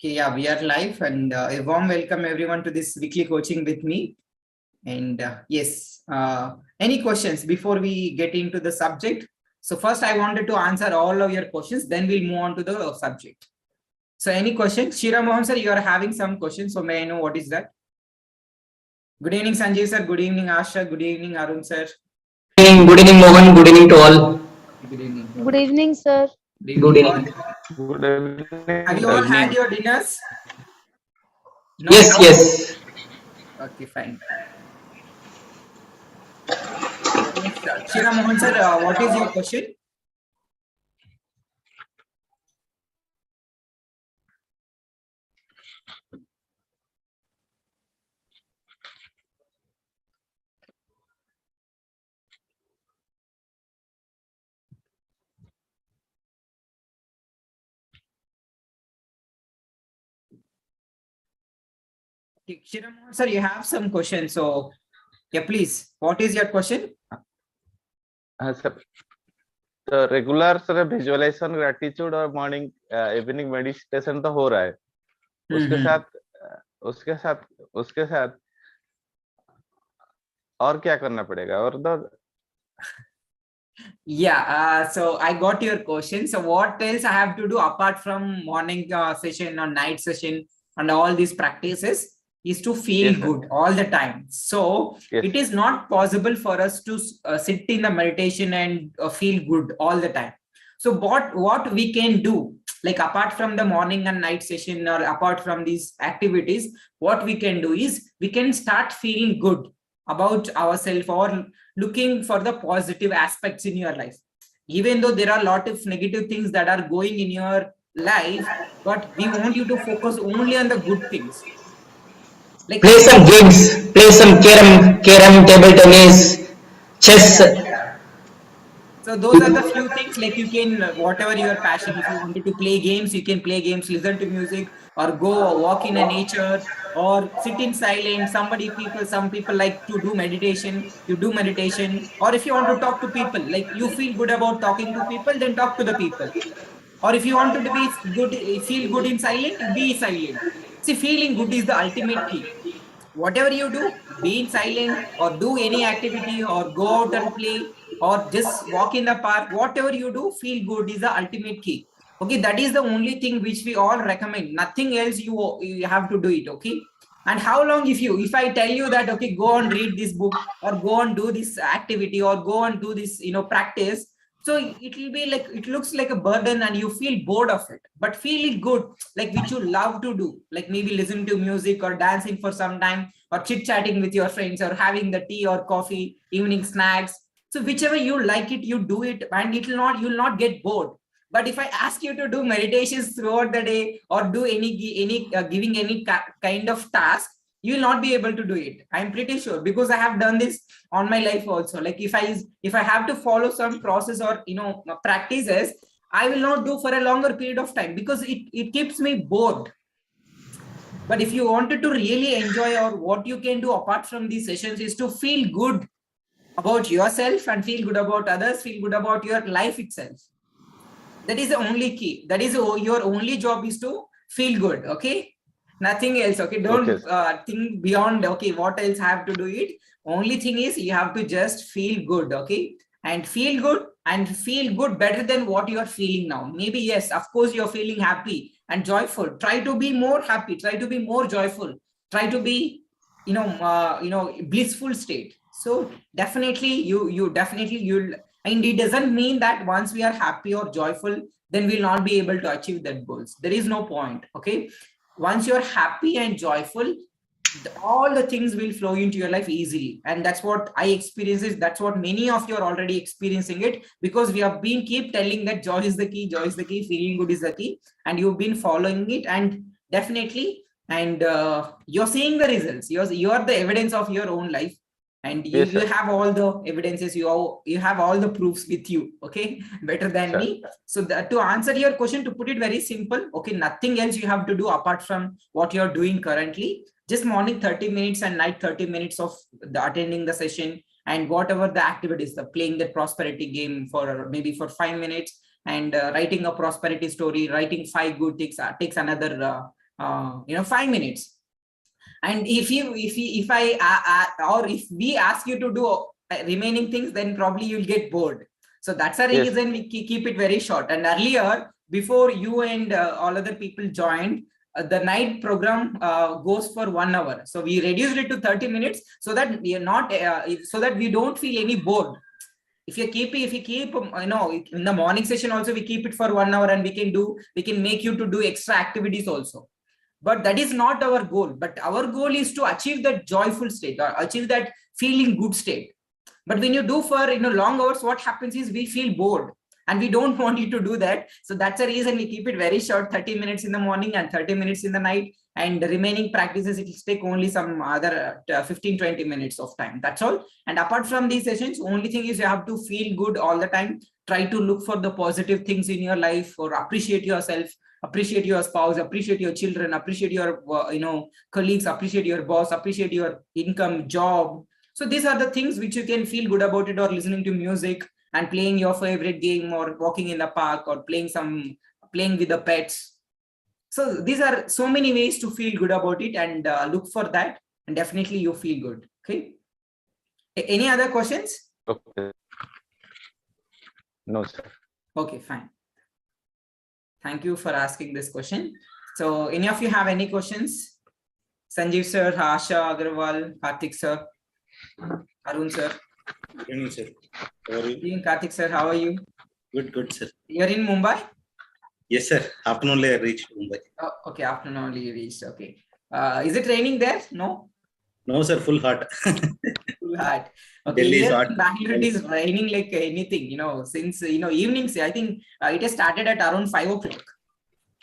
Okay, yeah, we are live, and a warm welcome everyone to this weekly coaching with me. And yes, any questions before we get into the subject? So first I wanted to answer all of your questions, then we'll move on to the subject. So any questions? Shira Mohan sir, you are having some questions, so may I know what is that? Good evening, Sanjay sir. Good evening, Asha. Good evening, Arun sir. Good evening, Mohan. Good evening to all. Good evening. Good evening, sir. Good Good evening. evening. Good evening. Have you all had your dinners? No? Yes, yes. Okay, fine. Yes, sir. Shira Mohan sir, what is your question? Shira Mohan sir, you have some questions, so yeah, please. What is your question? Sir, तो regular sir visualisation gratitude और morning evening meditation तो हो रहा है उसके साथ और क्या करना पड़ेगा और Yeah, so I got your question. So what else I have to do apart from morning session or night session and all these practices is to feel Yes, good all the time. So Yes. it is not possible for us to sit in the meditation and feel good all the time. So what we can do, like apart from the morning and night session or apart from these activities, what we can do is we can start feeling good about ourselves or looking for the positive aspects in your life. Even though there are a lot of negative things that are going in your life, but we want you to focus only on the good things. Like Play some games. Play some carom, table tennis, chess. yeah. So those are the few things, like you can, whatever your passion, if you wanted to play games, you can play games, listen to music, or go walk in a nature, or sit in silence. Some people like to do meditation, you do meditation. Or if you want to talk to people, like you feel good about talking to people, then talk to the people. Or if you want to be good, feel good in silent, be silent. See, feeling good is the ultimate key. Whatever you do, be in silent or do any activity or go out and play or just walk in the park. Whatever you do, feel good is the ultimate key. Okay, that is the only thing which we all recommend. Nothing else you have to do it. Okay. And how long if I tell you that, okay, go and read this book or go and do this activity or go and do this, practice, so it will be like, it looks like a burden and you feel bored of it, but feeling good, like which you love to do, like maybe listening to music or dancing for some time or chit chatting with your friends or having the tea or coffee, evening snacks. So whichever you like it, you do it, and you'll not get bored. But if I ask you to do meditations throughout the day or do any giving any kind of task, you will not be able to do it. I'm pretty sure, because I have done this on my life also. Like if I have to follow some process or practices, I will not do for a longer period of time because it keeps me bored. But if you wanted to really enjoy, or what you can do apart from these sessions is to feel good about yourself and feel good about others, feel good about your life itself. That is the only key. That is your only job, is to feel good. Okay, nothing else. Okay, don't think beyond. Okay, what else I have to do it? Only thing is you have to just feel good. Okay, and feel good better than what you are feeling now. Maybe yes, of course you're feeling happy and joyful. Try to be more happy. Try to be more joyful. Try to be blissful state. So definitely you'll, and it doesn't mean that once we are happy or joyful, then we'll not be able to achieve that goals. There is no point. Okay, once you're happy and joyful, all the things will flow into your life easily. And that's what I experience. That's what many of you are already experiencing it, because we have been keep telling that joy is the key, feeling good is the key, and you've been following it, and definitely, and you're seeing the results. You are the evidence of your own life, and you have all the evidences, you have all the proofs with you. Okay, better than me. So to answer your question, to put it very simple, okay, nothing else you have to do apart from what you're doing currently. Just morning 30 minutes and night 30 minutes of attending the session, and whatever the activities, the playing the prosperity game for maybe for 5 minutes, and writing a prosperity story, writing 5 good things takes another 5 minutes. And if we ask you to do remaining things, then probably you'll get bored. So that's the Yes. reason we keep it very short. And earlier, before you and all other people joined, the night program goes for 1 hour. So we reduced it to 30 minutes so that we are not so that we don't feel any bored. If you keep in the morning session also, we keep it for 1 hour, and we can make you to do extra activities also. But that is not our goal. But our goal is to achieve that joyful state, or achieve that feeling good state. But when you do for long hours, what happens is we feel bored, and we don't want you to do that. So that's the reason we keep it very short, 30 minutes in the morning and 30 minutes in the night. And the remaining practices, it will take only some other 15-20 minutes of time. That's all. And apart from these sessions, only thing is you have to feel good all the time. Try to look for the positive things in your life, or appreciate yourself, appreciate your spouse, appreciate your children, appreciate your colleagues, appreciate your boss, appreciate your income, job. So these are the things which you can feel good about it, or listening to music and playing your favorite game, or walking in the park, or playing with the pets. So these are so many ways to feel good about it, and look for that, and definitely you feel good. Okay. Any other questions? Okay. No, sir. Okay, fine. Thank you for asking this question. So any of you have any questions? Sanjeev sir, Asha Agarwal, Karthik sir, Arun sir. Good evening, sir. How are you? Karthik sir, how are you? Good, sir. You're in Mumbai? Yes, sir. Afternoon I reached Mumbai. Oh, okay, afternoon only you reached. Okay. Is it raining there? No? No, sir. Full hot. Full hot. Okay, Delhi is here hot. in Bangalore it is raining like anything, since, evenings, I think it has started at around 5 o'clock.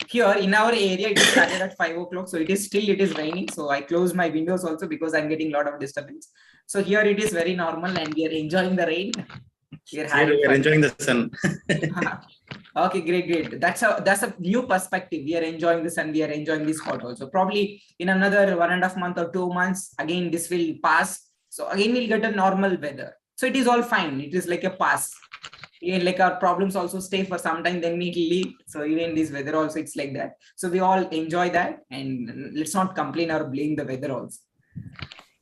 Here in our area, it started at 5 o'clock. So it is raining. So I closed my windows also because I'm getting a lot of disturbance. So here it is very normal, and we are enjoying the rain. Here we are enjoying the sun. Okay, great. That's a new perspective. We are enjoying the sun. We are enjoying this hot also. Probably in another 1.5 months or 2 months, again, this will pass. So again, we'll get a normal weather. So it is all fine. It is like a pass. Again, like our problems also stay for some time, then we leave. So even this weather also, it's like that. So we all enjoy that, and let's not complain or blame the weather also.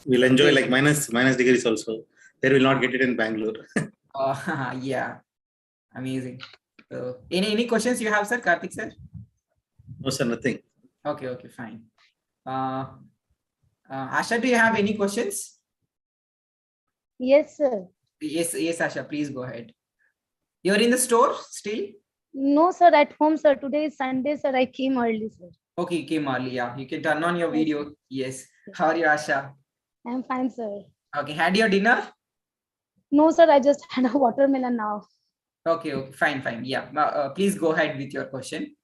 We'll enjoy like minus degrees also. There will not get it in Bangalore. Yeah, amazing. So any questions you have, sir? Karthik sir? No, sir, nothing. Okay, fine. Asha, do you have any questions? Yes, sir. Yes, Asha, please go ahead. You're in the store still? No, sir, at home, sir. Today is Sunday, sir. I came early, sir. Okay, you came early. Yeah, you can turn on your video. Yes. How are you, Asha? I'm fine, sir. Okay, had your dinner? No, sir, I just had a watermelon now. Okay, fine. Yeah, please go ahead with your question.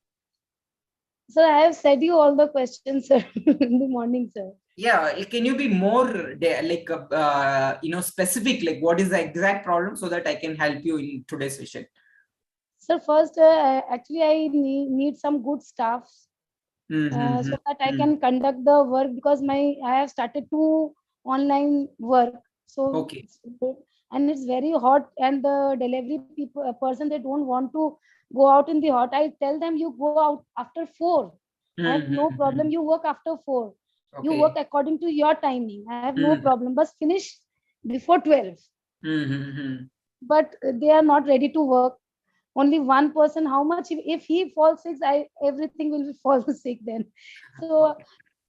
Sir, I have said you all the questions, sir, in the morning, sir. Yeah, can you be more specific, like what is the exact problem, so that I can help you in today's session? Sir, first, actually, I need some good staff so that I can conduct the work, because I have started to online work. So okay. And it's very hot, and the delivery person, they don't want to go out in the hot. I tell them, you go out after 4. I have no problem. You work after 4. Okay. You work according to your timing. I have no problem. But finish before 12. But they are not ready to work. Only one person. How much? If he falls sick, everything will fall sick then. So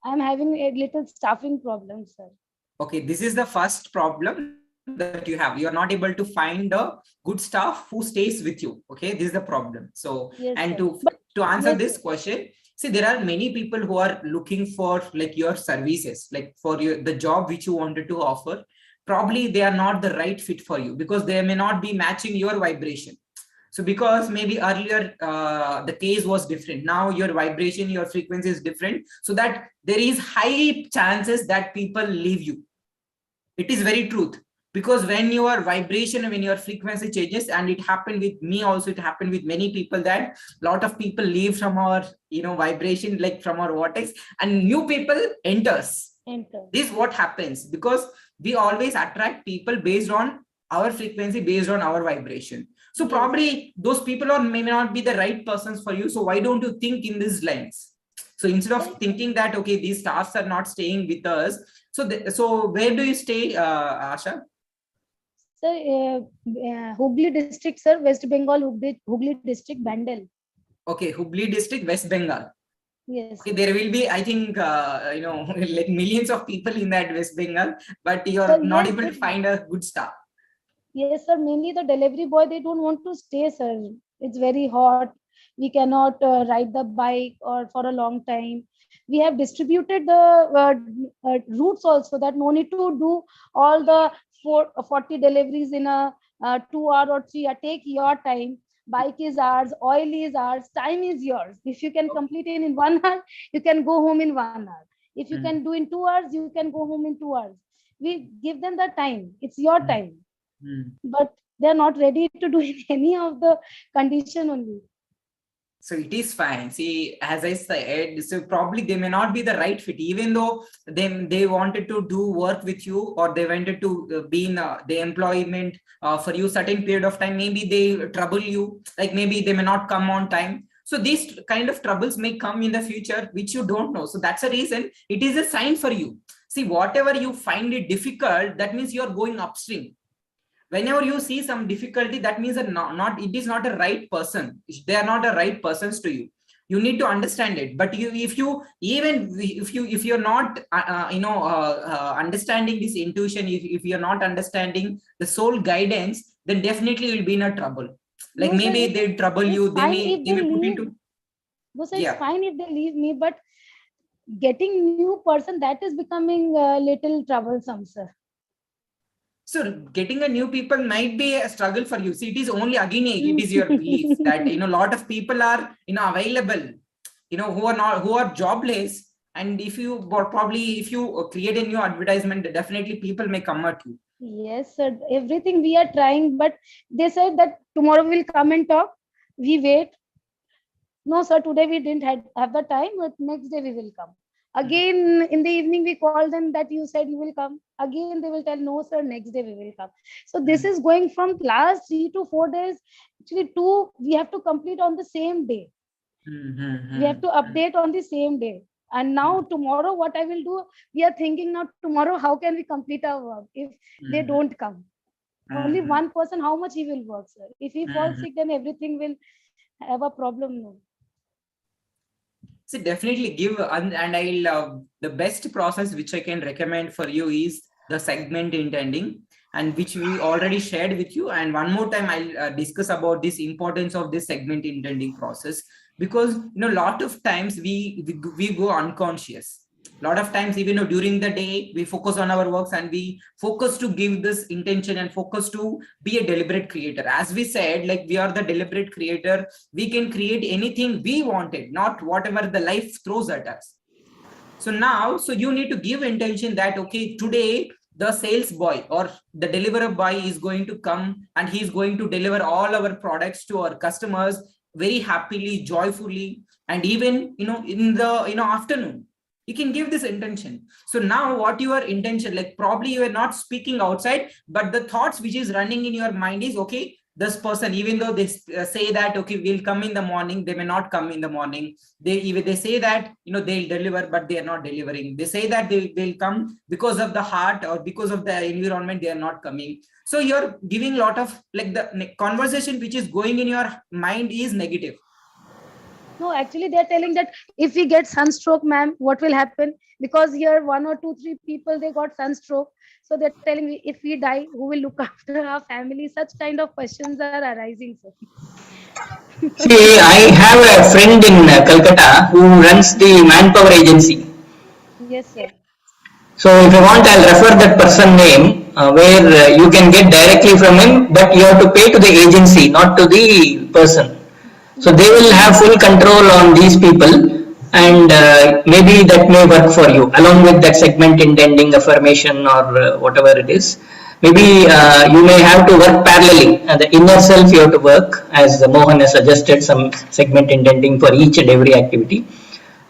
I'm having a little staffing problem, sir. Okay, this is the first problem that you have. You are not able to find a good staff who stays with you. Okay, this is the problem. So, yes, and sir. to answer this question, see, there are many people who are looking for like your services, like for the job which you wanted to offer. Probably they are not the right fit for you, because they may not be matching your vibration. So because maybe earlier the case was different, now your vibration, your frequency is different, so that there is high chances that people leave you. It is very truth, because when your vibration, when your frequency changes, and it happened with me also, it happened with many people, that a lot of people leave from our vibration, like from our vortex, and new people enters. This is what happens, because we always attract people based on our frequency, based on our vibration. So probably those people may not be the right persons for you. So why don't you think in these lines? So instead of thinking that, okay, these staffs are not staying with us, so where do you stay, Asha? Sir, Hooghly district, sir, West Bengal, Hooghly district, Bandel. Okay, Hubli district, West Bengal. Yes, Okay, sir. there will be, I think, like millions of people in that West Bengal, but you're Sir, not yes, able to find a good staff. yes, sir. Mainly the delivery boy, they don't want to stay, sir. It's very hot. We cannot ride the bike or for a long time. We have distributed the routes also, that no need to do all the 40 deliveries in a 2 hour or 3 hour. Take your time. Bike is ours, oil is ours, time is yours. If you can complete it in 1 hour, you can go home in 1 hour. If you can do in 2 hours, you can go home in 2 hours. We give them the time. It's your time, but they're not ready to do any of the condition only. So it is fine. See, as I said, so probably they may not be the right fit, even though they wanted to do work with you, or they wanted to be in the employment for you certain period of time. Maybe they trouble you, like maybe they may not come on time. So these kind of troubles may come in the future, which you don't know. So that's a reason. It is a sign for you. See, whatever you find it difficult, that means you're going upstream. Whenever you see some difficulty, that means that not it is not a right person. They are not the right persons to you. You need to understand it. But if you're not understanding this intuition, if you're not understanding the soul guidance, then definitely you'll be in a trouble. Like No, maybe sir, they trouble you, it's fine if they they may put leave. into, No, sir, it's yeah. fine if they leave me, but getting new person, that is becoming a little troublesome, sir. So getting a new people might be a struggle for you. See, it is only again, it is your belief that, a lot of people are, available, who are jobless. And if you create a new advertisement, definitely people may come at you. Yes, sir. Everything we are trying, but they said that tomorrow we'll come and talk. We wait. No, sir, today we didn't have the time, but next day we will come. Again, in the evening, we call them that you said you will come. Again, they will tell, no, sir, next day we will come. So this is going from last 3 to 4 days. Actually, we have to complete on the same day. We have to update on the same day. And now tomorrow, what I will do, we are thinking now tomorrow, how can we complete our work if they don't come? Only one person, how much he will work, sir? If he falls sick, then everything will have a problem. No. So definitely give, and I'll the best process which I can recommend for you is the segment intending, and which we already shared with you. And one more time, I'll discuss about this importance of this segment intending process, because a lot of times we go unconscious. A lot of times, even during the day, we focus on our works and we focus to give this intention and focus to be a deliberate creator. As we said, like we are the deliberate creator, we can create anything we wanted, not whatever the life throws at us. So now, so you need to give intention that, okay, today the sales boy or the deliverer boy is going to come and he's going to deliver all our products to our customers very happily, joyfully, and even in the afternoon. You can give this intention. So now what your intention, like probably you are not speaking outside, but the thoughts which is running in your mind is, okay, this person, even though they say that, okay, we'll come in the morning, they may not come in the morning. They say that, they'll deliver, but they are not delivering. They say that they'll come because of the heart or because of the environment, they are not coming. So you're giving a lot of, like, the conversation which is going in your mind is negative. No, actually, they're telling that if we get sunstroke, ma'am, what will happen? Because here, 1 or 2, 3 people, they got sunstroke. So they're telling me, if we die, who will look after our family? Such kind of questions are arising, sir. See, I have a friend in Calcutta who runs the manpower agency. Yes, sir. So if you want, I'll refer that person name where you can get directly from him, but you have to pay to the agency, not to the person. So Yes, they sir. will have full control on these people, and maybe that may work for you along with that segment intending affirmation or whatever it is. Maybe you may have to work parallelly. The inner self you have to work, as Mohan has suggested, some segment intending for each and every activity.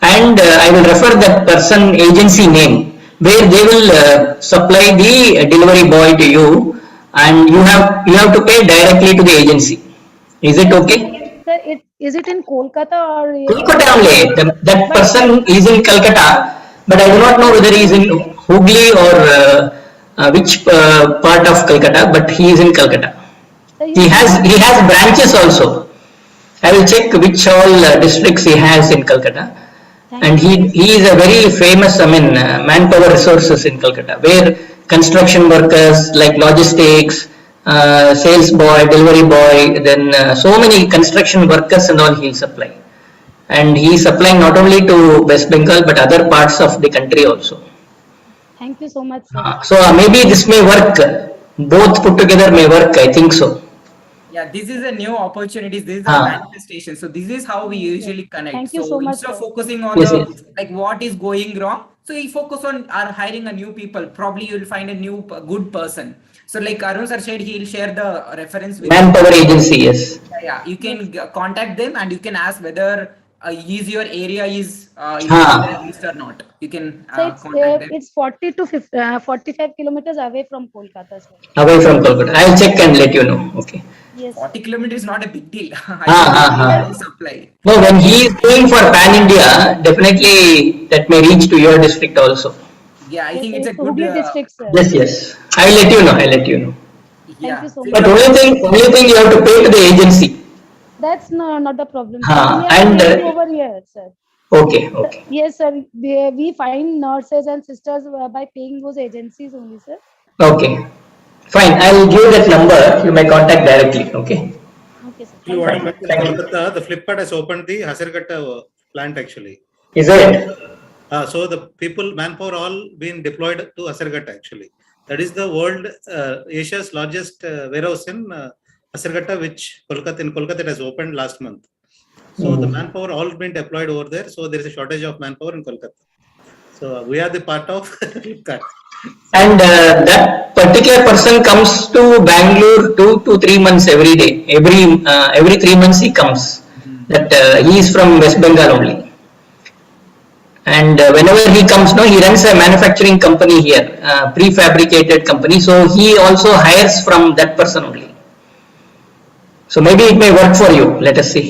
And I will refer that person agency name where they will supply the delivery boy to you, and you have to pay directly to the agency. Is it Yes, sir. okay? Sir, is it in Kolkata or Kolkata in only. Bangalore? That But person is in Calcutta, but I do not know whether he is in Hooghly or which part of Calcutta. But he is in Calcutta. sir, He you do has not he know. has branches also. I will check which all districts he has in Calcutta. And Thank you, sir. he is a very famous, I mean, manpower resources in Calcutta, where construction workers like logistics, sales boy, delivery boy, then so many construction workers and all he'll supply. And he is supplying not only to West Bengal but other parts of the country also. Thank you so much, sir. So maybe this may work. Both put together may work. I think so. Yeah, this is a new opportunities. This is a Ah, manifestation. So this is how we Yes, sir. usually connect. Thank you So so much, instead of sir. focusing on yes, the yes. like what is going wrong, so we focus on our hiring a new people. Probably you'll find a new good person. So like Arun sir said, he'll share the reference with you. Manpower agency, yes. Yeah, you Yes, can contact them and you can ask whether is your area is Ah, list or not. You can so contact them. it's 40 to 50, 45 kilometers away from Kolkata, sir. away from Kolkata. I'll check and let you know. Okay. Yes, sir. 40 kilometers is not a big deal. I Ah, think you ah, will be ah. able to supply. No, when Sir, he if is going for Pan India, definitely that may reach to your district also. Yeah, I yes, think sir, it's a it's good Hooghly district, sir. Yes, yes. I'll let you know. I'll let you know. Thank you yeah. so So much, But it's a sir. only thing you have to pay to the agency. That's no, not a problem, sir. We Ah, are and paying over here, sir. okay, okay, Yes, sir. We find nurses and sisters by paying those agencies only, sir. okay. Fine. I'll give that number. You may contact directly. Okay. Okay, sir. Actually, Thank what you so Fine. much. happened in Thank you. Kolkata, the Flipkart has opened the Hasarghatta plant actually. Is So, it? so the people, manpower, all been deployed to Hasarghatta actually. That is the world, Asia's largest warehouse in Hasarghatta, which Kolkata it has opened last month. So the Hmm. manpower all been deployed over there. So there is a shortage of manpower in Kolkata. So we are the part of Flipkart. So And that particular person comes to Bangalore 2 to 3 months every day. Every 3 months he comes. Mhm. That he is from West Bengal only. And whenever he comes, no, he runs a manufacturing company here, prefabricated company. So he also hires from that person only. So maybe it may work for you. Let us see.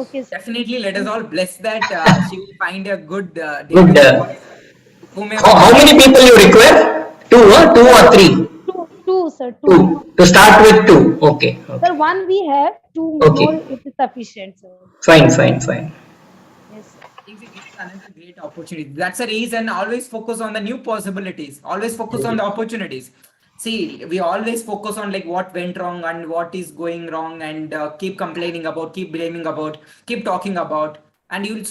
Okay, sir. Definitely, let us Thank all you. bless that she will find a good Good. delivery boy, whomever How that. many people you require? Two Sir, or three? two, sir, two. Two. To start with two. Okay. Sir, Okay. one we have, two more. Okay. It is sufficient, sir. Fine. Fine. Fine. Yes, sir. This is another great opportunity. That's a reason always focus on the new possibilities. Always focus on the opportunities. See, we always focus on like what went wrong and what is going wrong, and keep complaining about, keep blaming about, keep talking about, and you'll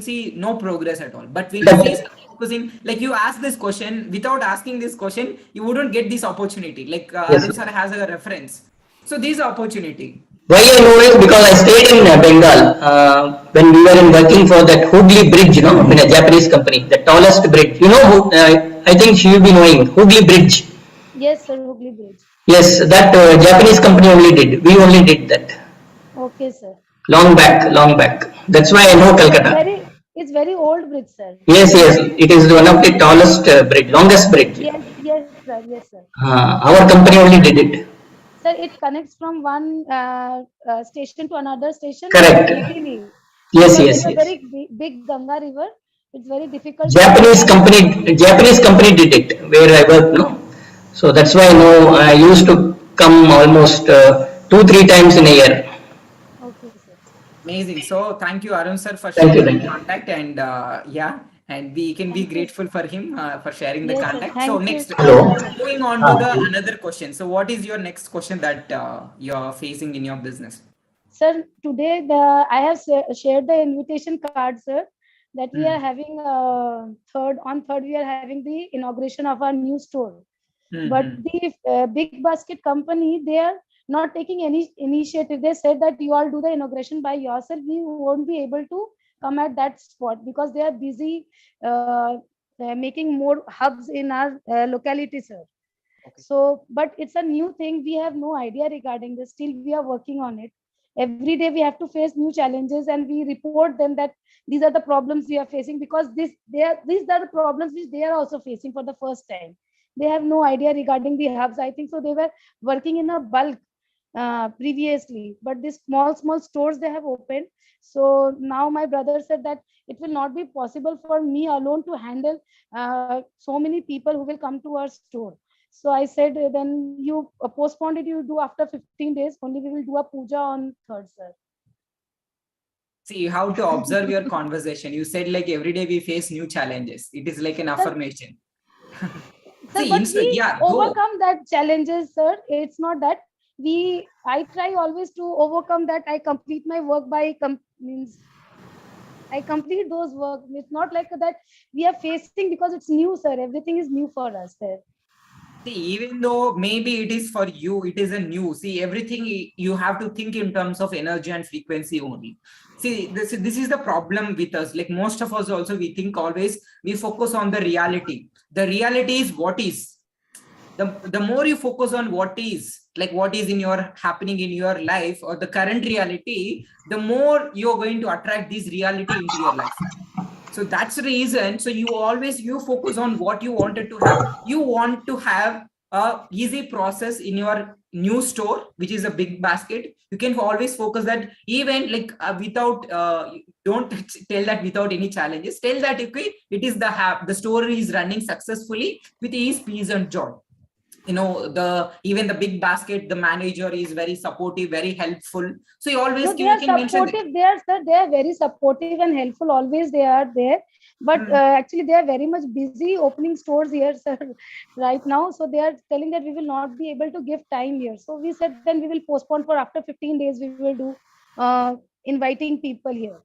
see no progress at all. But when you see But start focusing, like you ask this question without asking this question, you wouldn't get this opportunity. Like yes. Arun sir has a reference. So this opportunity. Why I know is because I stayed in Bengal when we were in working for that Hooghly Bridge, in a Japanese company, the tallest bridge. I think you'll be knowing Hooghly Bridge. Yes, sir. Hooghly Bridge. Yes, that Japanese company only did. We only did that Okay, sir. long back, long back. That's why I know Calcutta. It's very old bridge, sir. Yes, yes, it is one of the tallest bridge, longest bridge. Yes, sir. Yes, sir. Our company only did it. Sir, it connects from one station to another station Correct. easily Yes, because there's yes, a yes. very big Ganga River. It's very difficult to cross. Japanese company did it where I work, no. So that's why I know I used to come almost 2 3 times in a year. Okay, sir. Amazing. So thank you, Arun sir, for Thank you, sharing the thank you. contact, and yeah, and we can be Thank you. grateful for him for sharing the Yes, sir. contact. So Thank you next, so Hello. much, sir. moving on to the another question. So what is your next question that you're facing in your business? Sir, today I have shared the invitation card, sir, that we are Hmm. having third we are having the inauguration of our new store. But Hmm. the big basket company, they are not taking any initiative. They said that you all do the inauguration by yourself. We won't be able to come at that spot because they are busy making more hubs in our locality, sir. Okay. So, but it's a new thing. We have no idea regarding this. Still, we are working on it. Every day we have to face new challenges, and we report them that these are the problems we are facing because these are the problems which they are also facing for the first time. They have no idea regarding the hubs. I think so. They were working in a bulk previously, but these small stores they have opened. So now my brother said that it will not be possible for me alone to handle so many people who will come to our store. So I said, then you postponed it, you do after 15 days only, we will do a puja on third, sir. See, you have to observe your conversation. You said like every day we face new challenges. It is like an affirmation. Sir, See, but we yeah, go. overcome that challenges, sir. It's not that I try always to overcome that. I complete my work by means I complete those work. It's not like that we are facing because it's new, sir. Everything is new for us, sir. See, even though maybe it is for you, it is a new. See, everything you have to think in terms of energy and frequency only. See, this is the problem with us. Like most of us also, we think always we focus on the reality. The reality is what is. The more you focus on what is, like what is in your happening in your life or the current reality, the more you're going to attract this reality into your life. So that's the reason. So you focus on what you wanted to have. You want to have a easy process in your new store, which is a big basket. You can always focus that even like without don't tell that without any challenges. Tell that okay, it is the store is running successfully with ease, peace, and joy. Even the big basket, the manager is very supportive, very helpful. So you always they are can mention that. supportive. They are very supportive and helpful. Always they are there. But actually, they are very much busy opening stores here, sir, right now. So they are telling that we will not be able to give time here. So we said then we will postpone for after 15 days. We will do inviting people here.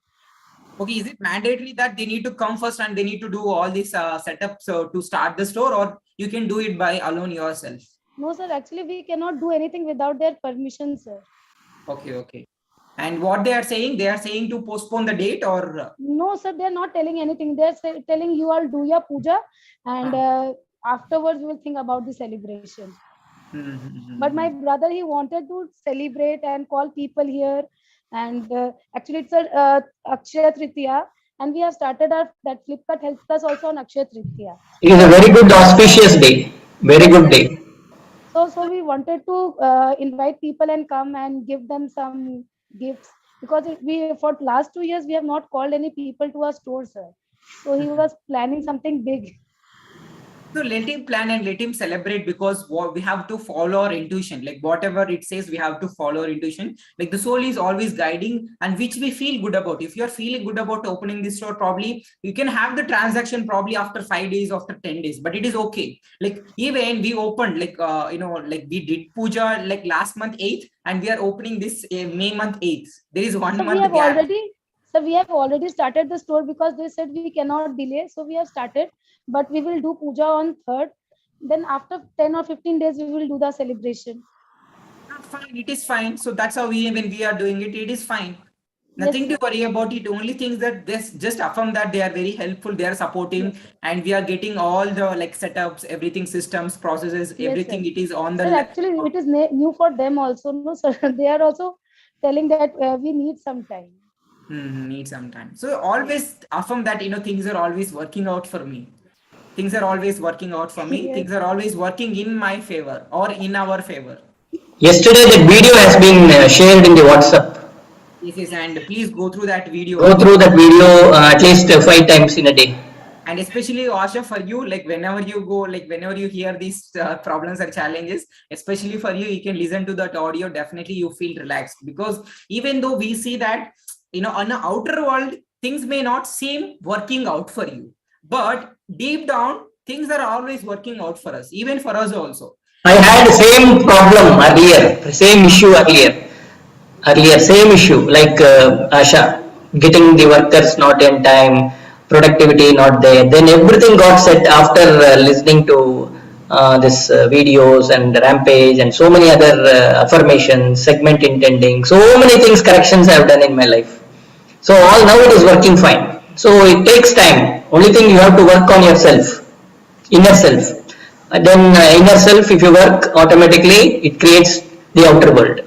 Okay, is it mandatory that they need to come first and they need to do all these setups to start the store, or you can do it by alone yourself? No, sir. Actually, we cannot do anything without their permission, sir. Okay. And what they are saying to postpone the date, or no, sir. They are not telling anything. They are telling you all do your puja, and afterwards we will think about the celebration. But my brother, he wanted to celebrate and call people here, and actually it's a Akshaya Tritiya, and we have started that Flipkart helped us also on Akshaya Tritiya. It is a very good auspicious day. Very Yes, good sir. day. So we wanted to invite people and come and give them some gifts, because we for last 2 years we have not called any people to our store, sir. So he was planning something big. so let him plan and let him celebrate, because we have to follow our intuition. Like whatever it says, we have to follow our intuition. Like the soul is always guiding, and which we feel good about. If you're feeling good about opening this store, probably you can have the transaction probably after 5 days, after 10 days, but it is okay. Like even we opened like we did puja like last month 8th, and we are opening this May month 8th. There is 1 month gap. We have already started the store because they said we cannot delay. So we have started, but we will do puja on third. Then after 10 or 15 days, we will do the celebration. Fine, it is fine. So that's how when we are doing it, it is fine. Nothing Yes, to worry about it. Only things that this just affirm that they are very helpful, they are supportive, yes, and we are getting all the like setups, everything, systems, processes, yes, sir. everything. It is on the Sir, actually, it is new for them also. No, sir. They are also telling that we need some time. need some time. So always affirm that things are always working out for me. Things are always working out for me. Yes, Things are always working in my favor or in our favor. Yesterday, that video has been shared in the WhatsApp. Yes, and please go through that Go video. through that video at least 5 times in a day. And especially Asha, for you, like whenever you go, like whenever you hear these problems or challenges, especially for you, you can listen to that audio. Definitely you feel relaxed, because even though we see that on the outer world things may not seem working out for you, but deep down things are always working out for us, even for us also. I had the same problem earlier, same issue earlier, same issue like Asha, getting the workers not in time, productivity not there. Then everything got set after listening to this videos and rampage and so many other affirmations, segment intending, so many things, corrections I have done in my life. So all now it is working fine. So it takes time. Only thing you have to work on yourself, inner self. Then inner self, if you work automatically, it creates the outer world.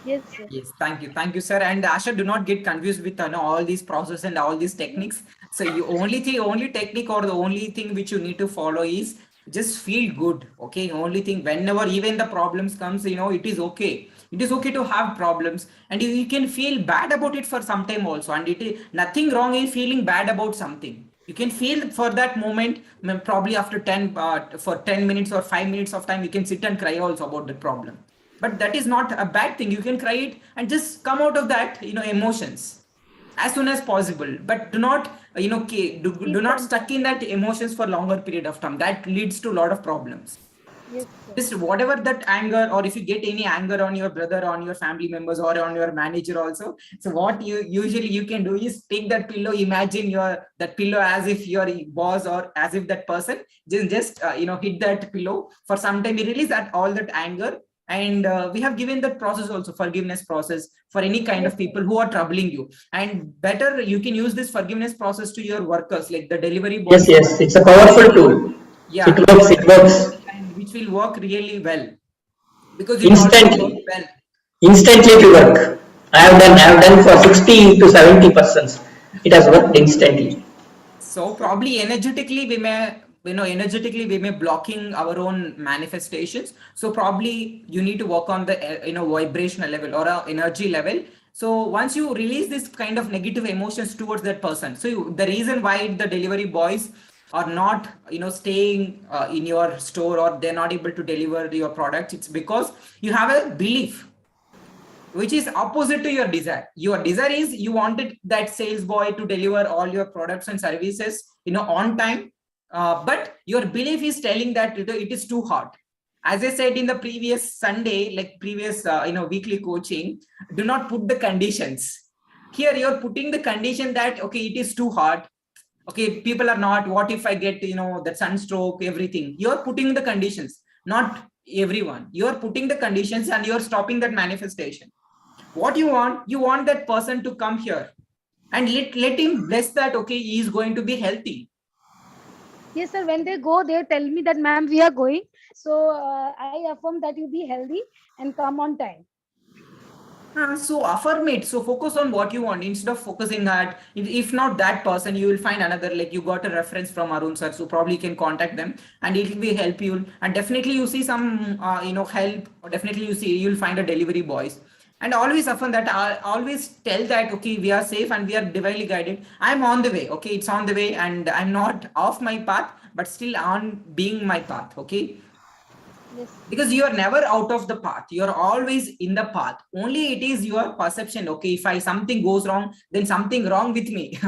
yes, sir. Yes, thank you, sir. And Asha, do not get confused with all these process and all these techniques. So you only technique or the only thing which you need to follow is just feel good. Okay, only thing, whenever even the problems comes, it is okay. It is okay to have problems, and you can feel bad about it for some time also. And it is nothing wrong in feeling bad about something. You can feel for that moment, probably after 10 minutes or 5 minutes of time, you can sit and cry also about the problem. But that is not a bad thing. You can cry it and just come out of that, emotions as soon as possible. But do not, do Keep not them. stuck in that emotions for longer period of time. That leads to a lot of problems. Yes, sir. Just whatever that anger, or if you get any anger on your brother, on your family members, or on your manager also, so what you usually you can do is take that pillow, imagine your that pillow as if your boss, or as if that person, just hit that pillow for some time. You release that all that anger. And we have given that process also, forgiveness process, for any kind Yes, of sir. people who are troubling you. And better, you can use this forgiveness process to your workers, like the delivery Yes, boys. yes, it's a powerful tool. It Yeah, works, it works. and which will work really well, because it already worked Instantly. well. Instantly it will work. I have done for 60 to 70%. It has worked instantly. So probably energetically we may, energetically we may blocking our own manifestations. So probably you need to work on the, vibrational level or energy level. So once you release this kind of negative emotions towards that person, so the reason why the delivery boys are not, staying in your store, or they're not able to deliver your product, it's because you have a belief which is opposite to your desire. Your desire is you wanted that sales boy to deliver all your products and services, on time. But your belief is telling that it is too hard. As I said in the previous Sunday, like previous, weekly coaching, do not put the conditions. Here you're putting the condition that, okay, it is too hard. Okay, people are not, what if I get, that sunstroke, everything. You're putting the conditions, not everyone. You're putting the conditions and you're stopping that manifestation. What you want that person to come here, and let him bless that, okay, he is going to be healthy. Yes, sir. When they go, they tell me that, ma'am, we are going. So I affirm that you be healthy and come on time. So affirm it. So focus on what you want instead of focusing that. If not that person, you will find another. Like you got a reference from Arun sir, so probably you can contact them, and it will be help you. And definitely you see some, help. Or definitely you'll find a delivery boys. And always affirm that. I always tell that, okay, we are safe and we are divinely guided. I'm on the way. Okay, it's on the way, and I'm not off my path, but still on being my path. Okay, Yes. because you are never out of the path, you're always in the path. Only it is your perception. Okay, if I something goes wrong, then something wrong with me.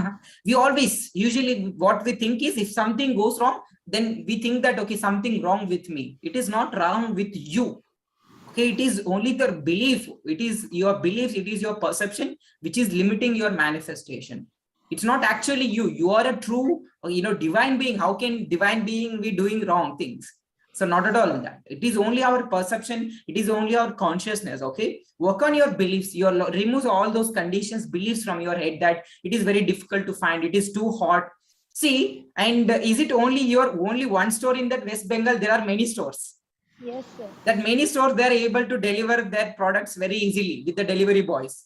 We always usually what we think is, if something goes wrong, then we think that, okay, something wrong with me. It is not wrong with you. Okay, it is only the belief, it is your beliefs, it is your perception which is limiting your manifestation. It's not actually you are a true, divine being. How can divine being be doing wrong things? So not at all that. It is only our perception, it is only our consciousness. Okay, work on your beliefs. Your remove all those conditions, beliefs from your head, that it is very difficult to find, it is too hot. See, and is it only your only one store in that West Bengal? There are many stores. Yes, sir. That many stores, they are able to deliver their products very easily with the delivery boys.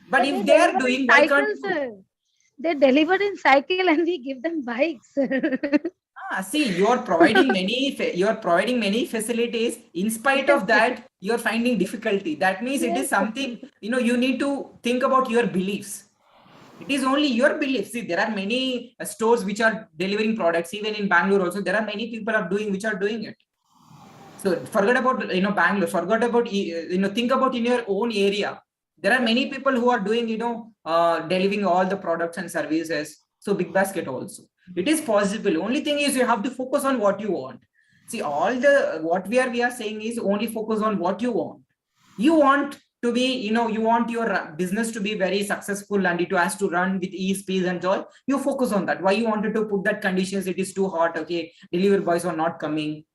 But But they if they are deliver in doing, why can't cycle, you? sir. They deliver in cycle and we give them bikes. See, you're providing many facilities. In spite Yes, of sir. that, you're finding difficulty. That means it Yes, is sir. something, you need to think about your beliefs. It is only your beliefs. See, there are many stores which are delivering products. Even in Bangalore also, there are many people are doing, which are doing it. So forget about, Bangalore, forget about, think about in your own area. There are Yes, many sir. people who are doing, delivering all the products and services. So big basket also. It is possible. Only thing is you have to focus on what you want. See, all the what we are saying is only focus on what you want. You want to be, you want your business to be very successful, and it has to run with ease, peace, and joy. You focus on that. Why you wanted to put that conditions? It is too hot. Okay, delivery boys are not coming.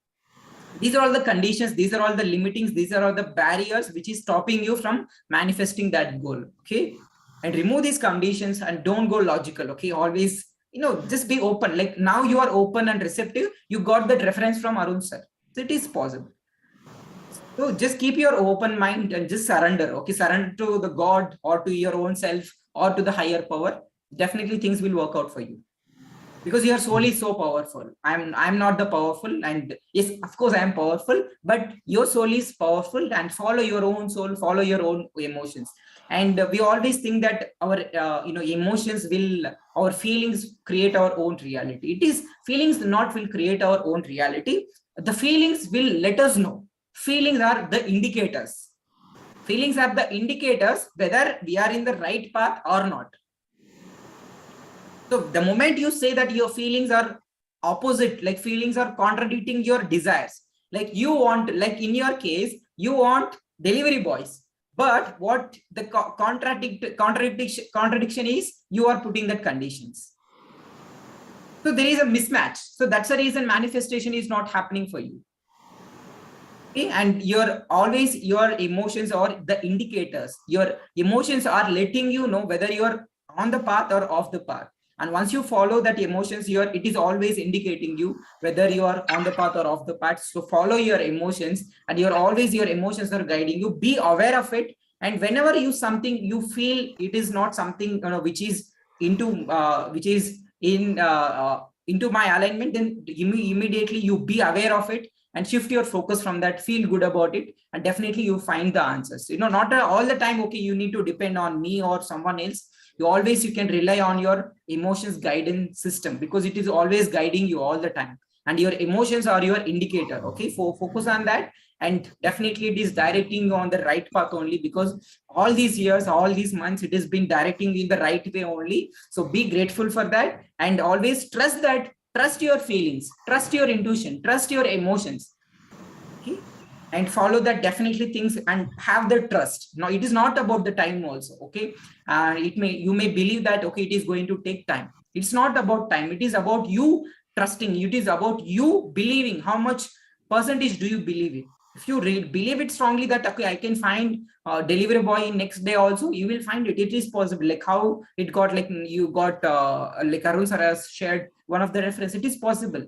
These are all the conditions, these are all the limitings, these are all the barriers which is stopping you from manifesting that goal. Okay, and remove these conditions and don't go logical. Okay, always, just be open. Like now you are open and receptive, you got that reference from Arun sir, so it is possible. So just keep your open mind and just surrender. Okay, surrender to the God or to your own self or to the higher power. Definitely things will work out for you. because your soul is so powerful. I'm not the powerful, and yes, of course I am powerful, but your soul is powerful, and follow your own soul, follow your own emotions. And we always think that our emotions will, our feelings create our own reality. It is feelings not will create our own reality. The feelings will let us know. Feelings are the indicators. Feelings are the indicators whether we are in the right path or not. So the moment you say that your feelings are opposite, like feelings are contradicting your desires, like you want, like in your case, you want delivery boys, but what the contradiction is, you are putting that conditions. So there is a mismatch. So that's the reason manifestation is not happening for you. Okay? And your always your emotions or the indicators. Your emotions are letting you know whether you're on the path or off the path. And once you follow that emotions, it is always indicating you whether you are on the path or off the path. So follow your emotions, and your emotions are guiding you. Be aware of it. And whenever you something you feel it is not something which is which is into my alignment, then immediately you be aware of it and shift your focus from that, feel good about it, and definitely you find the answers. Not all the time, okay, you need to depend on me or someone else. You can rely on your emotions guidance system, because it is always guiding you all the time, and your emotions are your indicator. Okay, focus on that, and definitely it is directing you on the right path only, because all these years, all these months, it has been directing you in the right way only. So be grateful for that, and always trust that. Trust your feelings, trust your intuition, trust your emotions. Okay, and follow that definitely things, and have the trust. Now it is not about the time also. Okay, you may believe that, okay, it is going to take time. It's not about time, it is about you trusting. It is about you believing. How much percentage do you believe it? If you believe it strongly that, okay, I can find delivery boy in next day also, you will find it. It is possible. Like how it got, like you got like Arun sir has shared one of the reference. It is possible.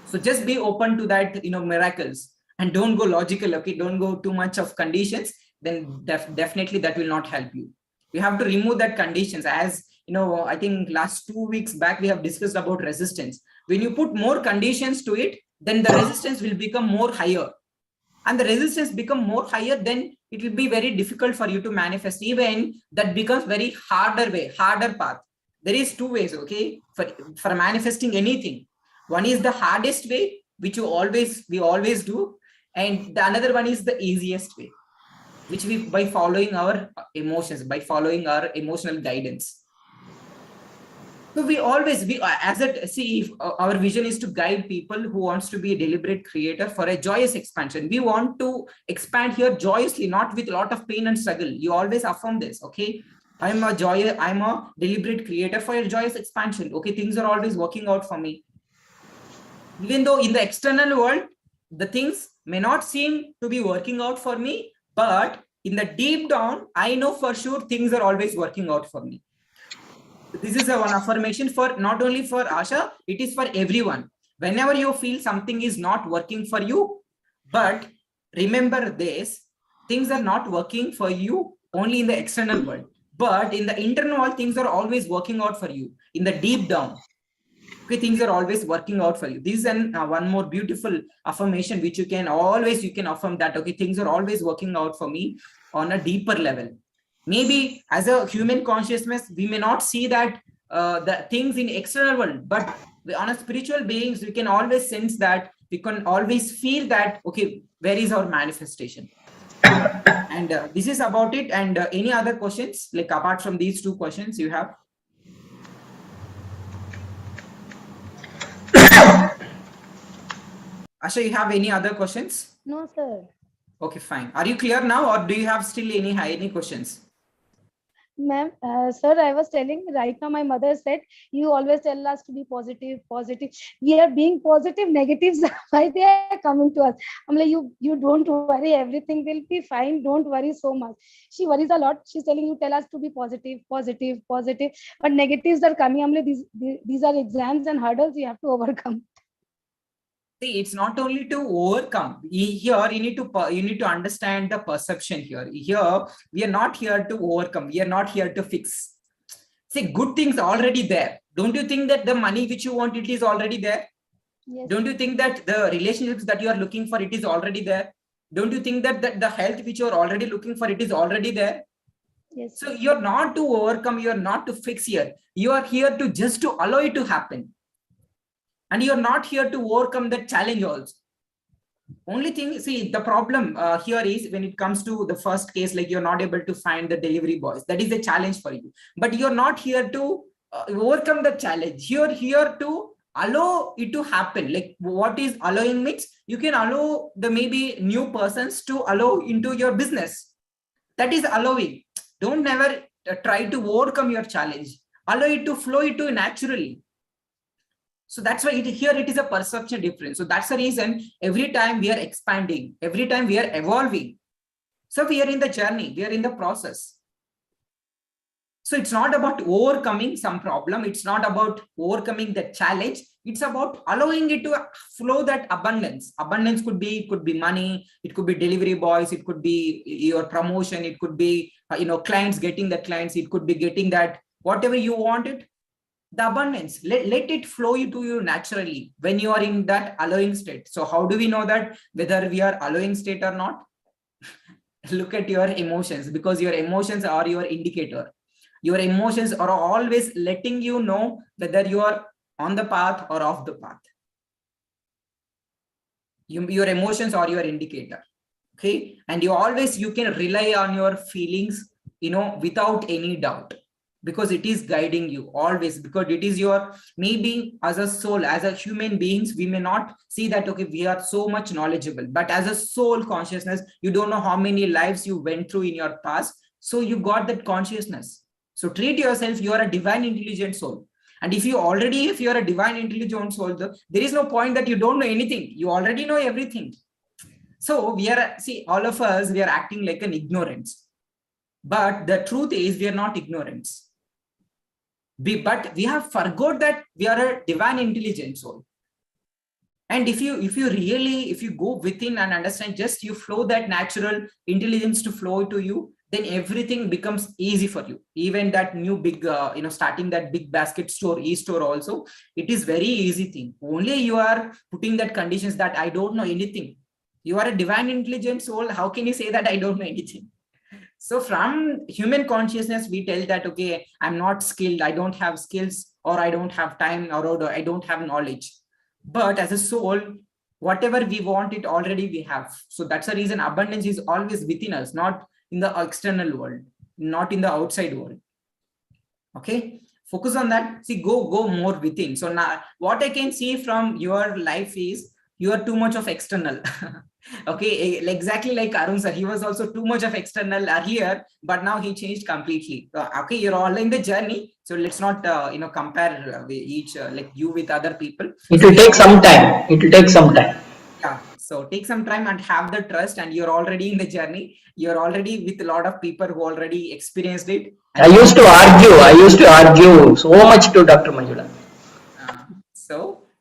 So just be open to that, miracles, and don't go logical. Okay, don't go too much of conditions. Then definitely that will not help you. You have to remove that conditions. As I think last 2 weeks back we have discussed about resistance. When you put more conditions to it, then the resistance will become more higher, and the resistance become more higher, then it will be very difficult for you to manifest. Even that becomes very harder path. There is two ways, okay, for manifesting anything. One is the hardest way, which we always do, and the another one is the easiest way, which we by following our emotions, by following our emotional guidance. So we always, if our vision is to guide people who wants to be a deliberate creator for a joyous expansion. We want to expand here joyously, not with a lot of pain and struggle. You always affirm this, okay? I'm a deliberate creator for a joyous expansion. Okay, things are always working out for me. Even though in the external world, the things may not seem to be working out for me, but in the deep down, I know for sure things are always working out for me. This is one affirmation for not only for Asha, it is for everyone. Whenever you feel something is not working for you, but remember this, things are not working for you only in the external world, but in the internal world, things are always working out for you. In the deep down, okay, things are always working out for you. This is one more beautiful affirmation which you can affirm that, okay, things are always working out for me on a deeper level. Maybe as a human consciousness, we may not see that the things in external world, but on a spiritual beings, we can always sense that, we can always feel that, okay, where is our manifestation? And this is about it. And any other questions, like apart from these two questions you have? Asha, you have any other questions? No, sir. Okay, fine. Are you clear now, or do you have still any questions? Ma'am, sir, I was telling right now, my mother said, you always tell us to be positive, positive. We are being positive, negatives, why they are coming to us? I'm like, you don't worry, everything will be fine. Don't worry so much. She worries a lot. She's telling you, tell us to be positive, positive, positive. But negatives are coming. I'm like, these are exams and hurdles you have to overcome. See, it's not only to overcome. Here, you need to understand the perception here. Here, we are not here to overcome. We are not here to fix. See, good things are already there. Don't you think that the money which you want, it is already there? Yes. Don't you think that the relationships that you are looking for, it is already there? Don't you think that the health which you are already looking for, it is already there? Yes. So you're not to overcome, you're not to fix here. You are here to just to allow it to happen. And you're not here to overcome that challenge also. Only thing, see, the problem here is when it comes to the first case, like you're not able to find the delivery boys. That is a challenge for you. But you're not here to overcome the challenge. You're here to allow it to happen. Like what is allowing means you can allow the maybe new persons to allow into your business. That is allowing. Don't never try to overcome your challenge. Allow it to flow into naturally. So that's why here it is a perception difference. So that's the reason every time we are expanding, every time we are evolving. So we are in the journey, we are in the process. So it's not about overcoming some problem. It's not about overcoming the challenge. It's about allowing it to flow that abundance. Abundance could be money. It could be delivery boys. It could be your promotion. It could be, clients, getting the clients. It could be getting that whatever you wanted. The abundance, let it flow to you naturally when you are in that allowing state. So how do we know that whether we are allowing state or not? Look at your emotions, because your emotions are your indicator. Your emotions are always letting you know whether you are on the path or off the path. Your emotions are your indicator. Okay, and you can rely on your feelings, without any doubt, because it is guiding you always, because it is your, maybe as a soul, as a human beings, we may not see that, okay, we are so much knowledgeable, but as a soul consciousness, you don't know how many lives you went through in your past, so you got that consciousness. So treat yourself, you are a divine intelligent soul. And if you are a divine intelligent soul, there is no point that you don't know anything. You already know everything. So all of us, we are acting like an ignorance. But the truth is, we are not ignorance. But we have forgot that we are a divine intelligent soul. And if you go within and understand, just you flow that natural intelligence to flow to you, then everything becomes easy for you. Even that new big, starting that big basket store, e-store also, it is very easy thing. Only you are putting that conditions that I don't know anything. You are a divine intelligent soul. How can you say that I don't know anything? So from human consciousness, we tell that, okay, I'm not skilled, I don't have skills, or I don't have time, or I don't have knowledge. But as a soul, whatever we want, it already we have. So that's the reason abundance is always within us, not in the external world, not in the outside world. Okay, focus on that. See, go more within. So now what I can see from your life is you are too much of external. Okay, exactly like Arun sir, he was also too much of external earlier, but now he changed completely. Okay, you're all in the journey, so let's not compare each like you with other people. It will take some time. It will take some time. Yeah, so take some time and have the trust, and you're already in the journey. You're already with a lot of people who already experienced it. I used to argue so much to Dr. Manjula.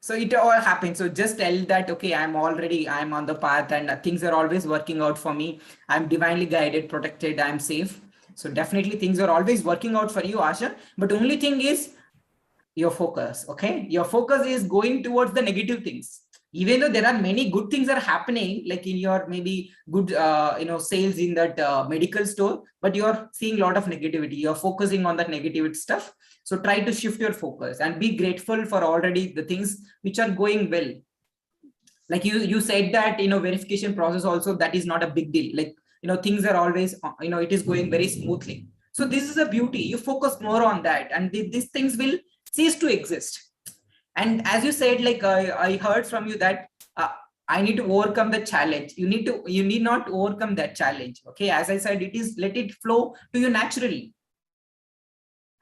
So it all happens. So just tell that, okay, I'm on the path, and things are always working out for me. I'm divinely guided, protected, I'm safe. So definitely things are always working out for you, Asha. But only thing is your focus. Okay, your focus is going towards the negative things. Even though there are many good things are happening, like in your maybe good sales in that medical store, but you're seeing a lot of negativity. You're focusing on that negative stuff. So try to shift your focus and be grateful for already the things which are going well. Like you said that verification process also, that is not a big deal. Like things are always it is going very smoothly. So this is a beauty. You focus more on that, and these things will cease to exist. And as you said, like I heard from you that I need to overcome the challenge. You need not overcome that challenge. Okay, as I said, it is, let it flow to you naturally.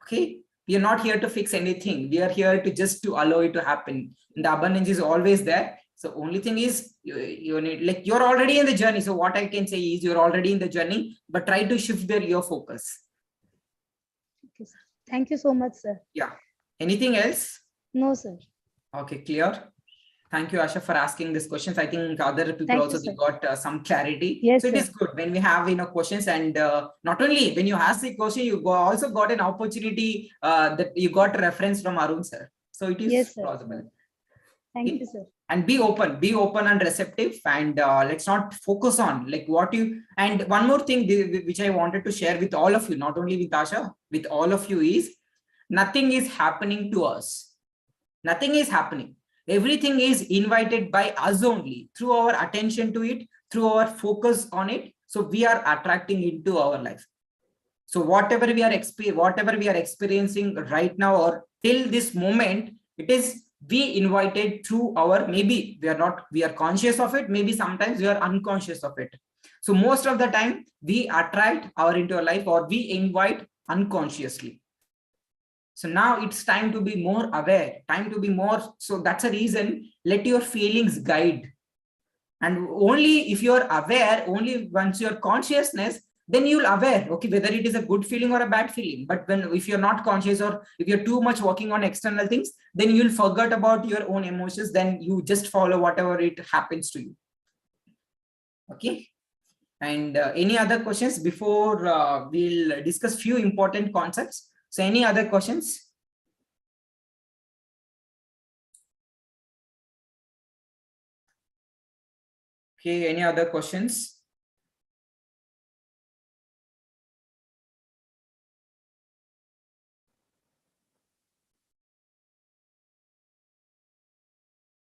Okay, we are not here to fix anything. We are here to just to allow it to happen. And the abundance is always there. So only thing is you need, like, you're already in the journey. So what I can say is you're already in the journey, but try to shift your focus. Okay, sir. Thank you so much, sir. Yeah. Anything else? No, sir. Okay, clear. Thank you, Asha, for asking these questions. I think other people Thank also you, they sir. got some clarity. Yes, So it sir. is good when we have questions, and not only when you ask the question, you also got an opportunity that you got a reference from Arun sir. So it is Yes, sir. plausible. Thank Okay? you, sir. And be open and receptive, and let's not focus on like what you. And one more thing which I wanted to share with all of you, not only with Asha, with all of you, is nothing is happening to us. Nothing is happening. Everything is invited by us only, through our attention to it, through our focus on it. So we are attracting into our life. So whatever we are experiencing right now or till this moment, it is we invited through our, maybe we are conscious of it, maybe sometimes we are unconscious of it. So most of the time we attract our into our life, or we invite unconsciously. So now it's time to be more aware, time to be more. So that's a reason, let your feelings guide. And only if you're aware, only once your consciousness, then you'll aware, okay, whether it is a good feeling or a bad feeling. But if you're not conscious, or if you're too much working on external things, then you'll forget about your own emotions. Then you just follow whatever it happens to you. Okay. And any other questions before we'll discuss few important concepts? So any other questions? Okay, any other questions?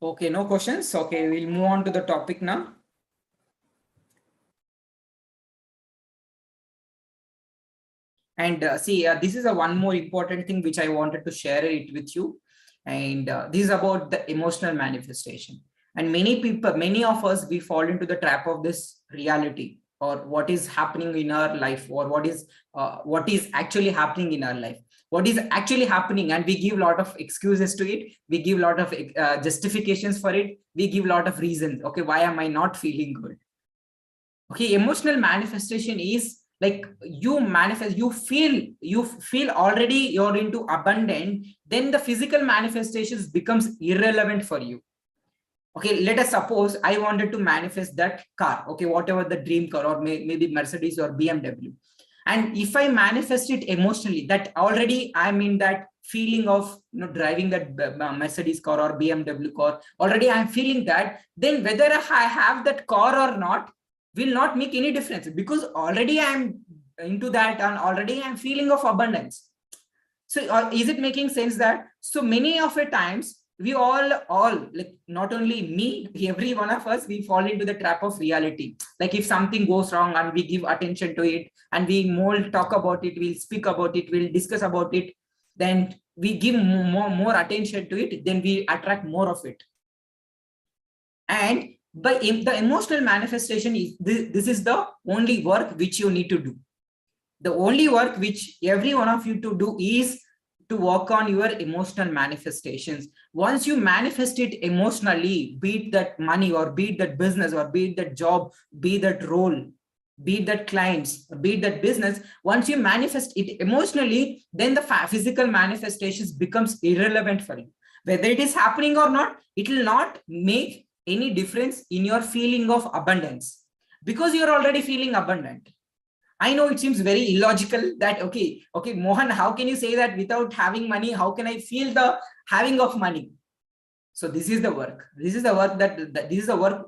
Okay, no questions. Okay, we'll move on to the topic now. And see, this is a one more important thing which I wanted to share it with you. And this is about the emotional manifestation. And many of us, we fall into the trap of this reality, or what is happening in our life, or what is actually happening in our life. What is actually happening, and we give a lot of excuses to it. We give a lot of justifications for it. We give a lot of reasons. Okay, why am I not feeling good? Okay, emotional manifestation is like you manifest, you feel already you're into abundant, then the physical manifestations becomes irrelevant for you. Okay, let us suppose I wanted to manifest that car, okay, whatever the dream car, or maybe Mercedes or BMW. And if I manifest it emotionally, that already I'm in that feeling of driving that Mercedes car or BMW car, already I'm feeling that, then whether I have that car or not will not make any difference, because already I'm into that, and already I'm feeling of abundance. So is it making sense that so many of the times we all like, not only me, every one of us, we fall into the trap of reality. Like if something goes wrong and we give attention to it, and we more talk about it, we'll speak about it, we'll discuss about it, then we give more attention to it, then we attract more of it. And but the emotional manifestation is this is the only work which you need to do. The only work which every one of you to do is to work on your emotional manifestations. Once you manifest it emotionally, be it that money, or be it that business, or be it that job, be it that role, be it that clients, be it that business, once you manifest it emotionally, then the physical manifestations becomes irrelevant for you. Whether it is happening or not, it will not make any difference in your feeling of abundance, because you're already feeling abundant. I know it seems very illogical that, okay, Mohan, how can you say that without having money, how can I feel the having of money? So this is the work. This is the work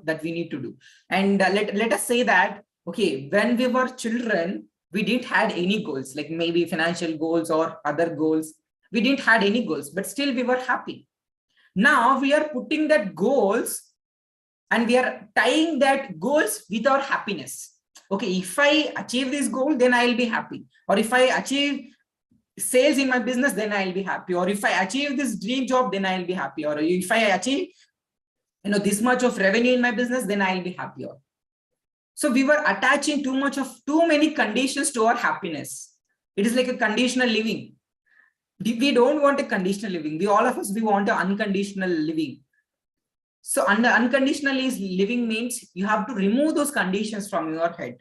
that we need to do. And let us say that, okay, when we were children, we didn't had any goals, like maybe financial goals or other goals. We didn't had any goals, but still we were happy. Now we are putting that goals, and we are tying that goals with our happiness. Okay, if I achieve this goal, then I'll be happy. Or if I achieve sales in my business, then I'll be happy. Or if I achieve this dream job, then I'll be happy. Or if I achieve this much of revenue in my business, then I'll be happier. So we were attaching too many conditions to our happiness. It is like a conditional living. We don't want a conditional living. We want an unconditional living. So unconditional living means you have to remove those conditions from your head.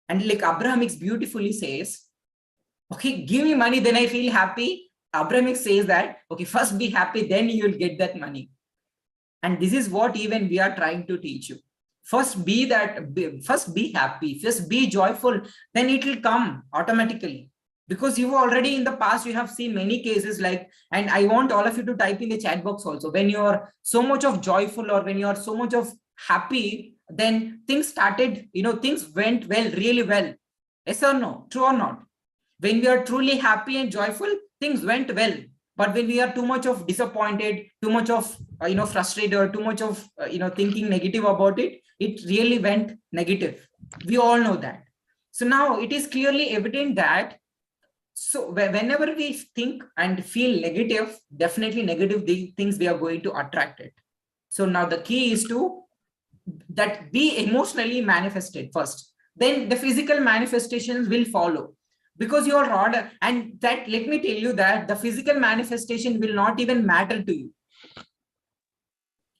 And like Abrahamics beautifully says, okay, give me money, then I feel happy. Abrahamics says that, okay, first be happy, then you'll get that money. And this is what even we are trying to teach you. First first be happy, first be joyful, then it will come automatically. Because you already in the past, you have seen many cases like, and I want all of you to type in the chat box also, when you are so much of joyful or when you are so much of happy, then things started, things went well, really well. Yes or no? True or not? When we are truly happy and joyful, things went well. But when we are too much of disappointed, too much of frustrated, or too much of thinking negative about it, it really went negative. We all know that. So now it is clearly evident that, so whenever we think and feel negative, definitely negative things, we are going to attract it. So now the key is to that be emotionally manifested first, then the physical manifestations will follow. Because you are order, and that, let me tell you that the physical manifestation will not even matter to you.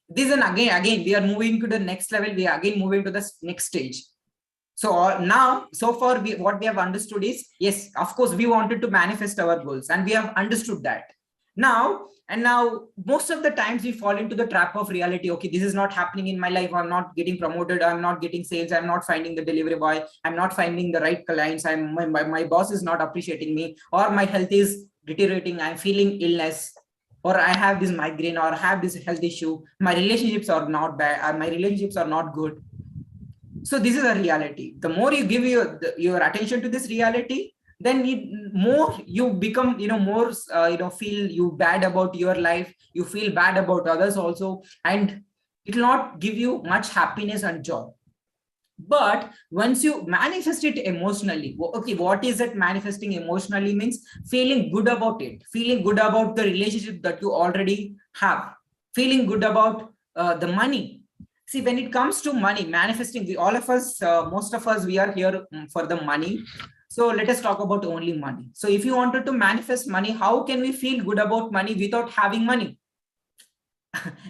This, and again we are moving to the next level, we are again moving to the next stage. So now, so far, what we have understood is, yes, of course, we wanted to manifest our goals, and we have understood that. Now, most of the times we fall into the trap of reality. Okay, this is not happening in my life. I'm not getting promoted. I'm not getting sales. I'm not finding the delivery boy. I'm not finding the right clients. My boss is not appreciating me, or my health is deteriorating. I'm feeling illness, or I have this migraine, or I have this health issue. My relationships are not bad. My relationships are not good. So this is a reality. The more you give your attention to this reality, then more you become, more, feel you bad about your life. You feel bad about others also, and it will not give you much happiness and joy. But once you manifest it emotionally, okay, what is that manifesting emotionally means? Feeling good about it, feeling good about the relationship that you already have, feeling good about the money. See, when it comes to money, manifesting, all of us, most of us, we are here for the money. So let us talk about only money. So if you wanted to manifest money, how can we feel good about money without having money?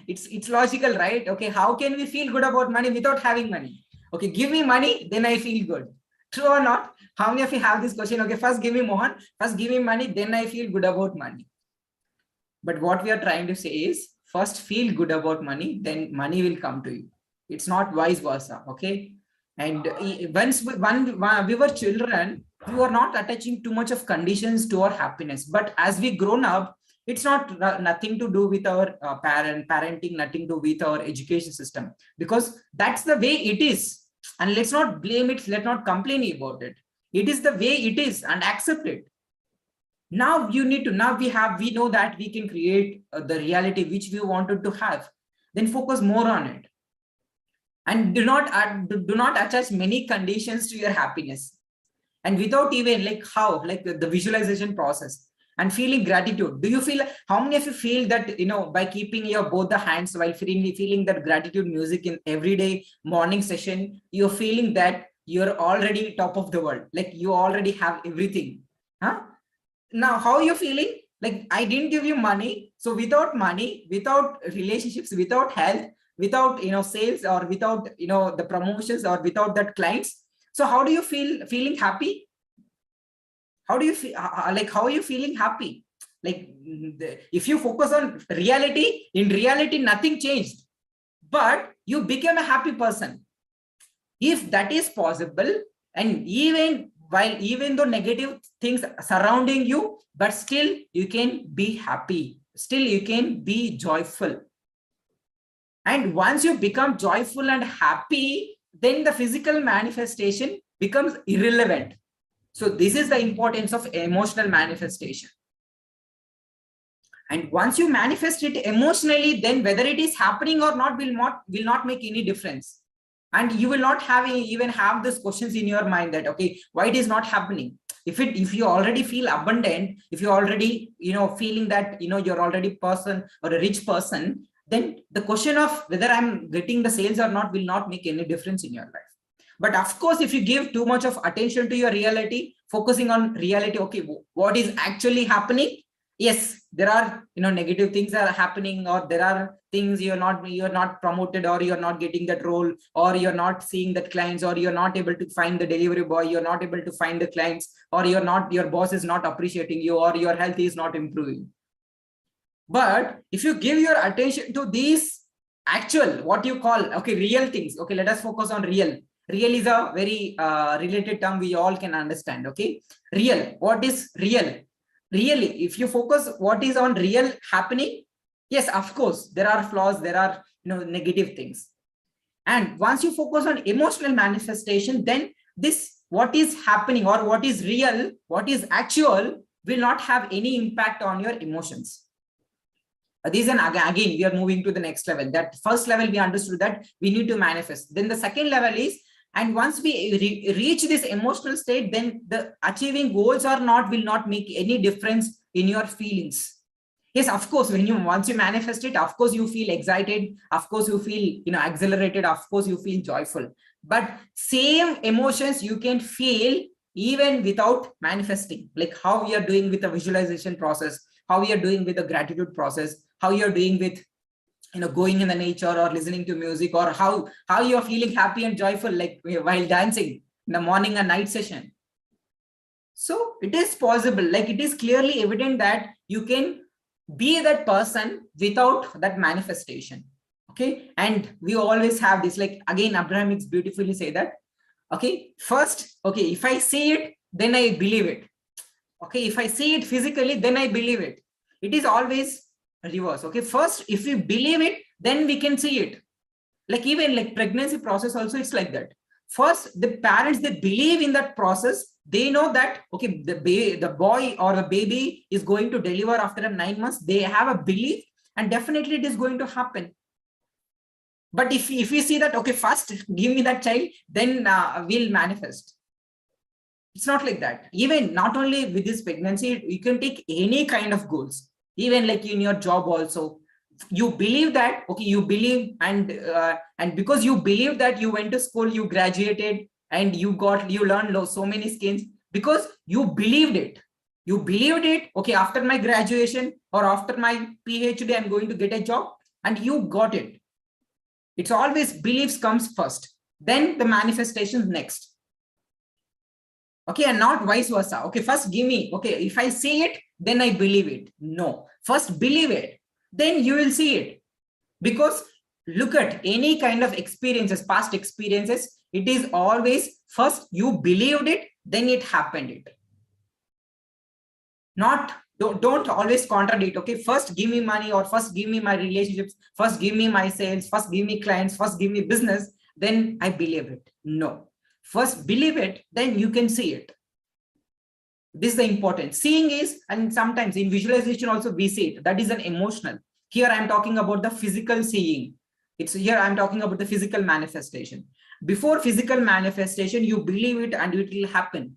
It's logical, right? Okay, how can we feel good about money without having money? Okay, give me money, then I feel good. True or not? How many of you have this question? Okay, first give me Mohan, first give me money, then I feel good about money. But what we are trying to say is, first feel good about money, then money will come to you. It's not vice versa. Okay. And once when we were children, we were not attaching too much of conditions to our happiness. But as we grown up, it's not nothing to do with our parenting, nothing to do with our education system, because that's the way it is. And let's not blame it, let's not complain about it. It is the way it is, and accept it. Now you need to, we know that we can create the reality which we wanted to have. Then focus more on it, and do not attach many conditions to your happiness. And without even like the visualization process and feeling gratitude. Do you feel, how many of you feel that, by keeping your both the hands while feeling that gratitude music in everyday morning session, you're feeling that you're already top of the world, like you already have everything. Huh? Now, how are you feeling? Like, I didn't give you money. So without money, without relationships, without health, without, sales, or without, the promotions, or without that clients. So how do you feeling happy? How do you feel? Like, how are you feeling happy? Like, if you focus on reality, in reality, nothing changed, but you became a happy person. If that is possible, and even though negative things surrounding you, but still you can be happy, still you can be joyful. And once you become joyful and happy, then the physical manifestation becomes irrelevant. So this is the importance of emotional manifestation. And once you manifest it emotionally, then whether it is happening or not will not make any difference. And you will not even have these questions in your mind that, okay, why it is not happening? If you already feel abundant, if you already feeling that you're already person or a rich person, then the question of whether I'm getting the sales or not will not make any difference in your life. But of course, if you give too much of attention to your reality, focusing on reality, okay, what is actually happening? Yes, there are negative things are happening, or there are things you're not promoted, or you're not getting that role, or you're not seeing that clients, or you're not able to find the delivery boy, you're not able to find the clients, or your boss is not appreciating you, or your health is not improving. But if you give your attention to these actual, what you call, okay, real things. Okay, let us focus on real. Real is a very related term we all can understand. Okay, real. What is real? Really, if you focus what is on real happening, yes, of course, there are flaws, there are negative things. And once you focus on emotional manifestation, then this what is happening or what is real, what is actual will not have any impact on your emotions. These and again we are moving to the next level. That first level we understood that we need to manifest. Then the second level is, and once we reach this emotional state, then the achieving goals or not will not make any difference in your feelings. Yes, of course, when you once you manifest it, of course you feel excited, of course you feel exhilarated, of course you feel joyful. But same emotions you can feel even without manifesting, like how we are doing with the visualization process, how we are doing with the gratitude process, how you're doing with going in the nature or listening to music, or how you're feeling happy and joyful like while dancing in the morning and night session. So it is possible, like it is clearly evident that you can be that person without that manifestation. Okay, and we always have this, like again Abrahamics beautifully say that, okay, first, okay, if I see it, then I believe it. Okay, if I see it physically, then I believe it. It is always reverse. Okay, first if we believe it, then we can see it. Like even like pregnancy process also, it's like that. First the parents, they believe in that process, they know that okay, the boy or the baby is going to deliver after 9 months. They have a belief, and definitely it is going to happen. But if we see that okay, first give me that child, then we'll manifest. It's not like that. Even not only with this pregnancy, you can take any kind of goals, even like in your job also. You believe that okay, you believe, and because you believe that, you went to school, you graduated, and you learned so many skills because you believed it. You believed it, okay, after my graduation or after my PhD, I'm going to get a job, and you got it. It's always beliefs comes first, then the manifestations next. Okay, and not vice versa. Okay, first give me, okay, if I see it, then I believe it. No, first believe it, then you will see it. Because look at any kind of experiences, past experiences, it is always first you believed it, then it happened it. Not, don't always contradict. Okay, first give me money, or first give me my relationships, first give me my sales, first give me clients, first give me business, then I believe it. No, first believe it, then you can see it. This is the important. Seeing is, and sometimes in visualization also we see it, that is an emotional. Here I'm talking about the physical seeing. It's here I'm talking about the physical manifestation. Before physical manifestation, you believe it and it will happen.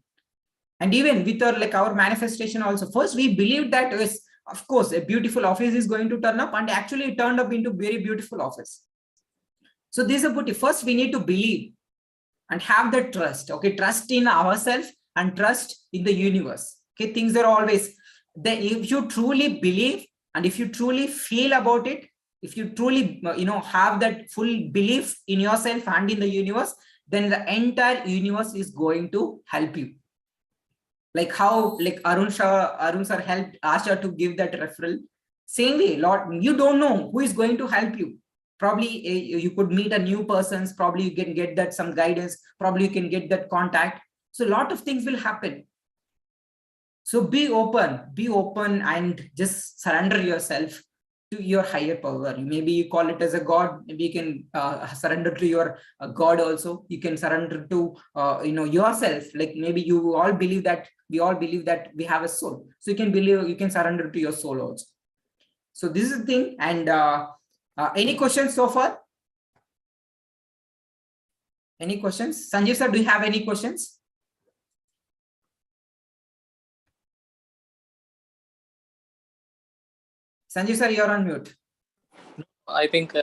And even with our manifestation also, first we believed that yes, of course a beautiful office is going to turn up, and actually it turned up into very beautiful office. So this is a beauty. First we need to believe and have the trust. Okay, trust in ourselves and trust in the universe. Okay, things are always there. If you truly believe and if you truly feel about it, if you truly have that full belief in yourself and in the universe, then the entire universe is going to help you. Like how Arun sir helped Asha to give that referral. Same way, Lord, you don't know who is going to help you. Probably you could meet a new persons, probably you can get that some guidance, probably you can get that contact. So a lot of things will happen. So be open and just surrender yourself to your higher power. Maybe you call it as a God. Maybe you can surrender to your God also. You can surrender to yourself. Like maybe you all believe that, we all believe that we have a soul. So you can surrender to your soul also. So this is the thing. And any questions so far? Any questions? Sanjeev sir, do you have any questions? Sanjeev sir, you're on mute. I think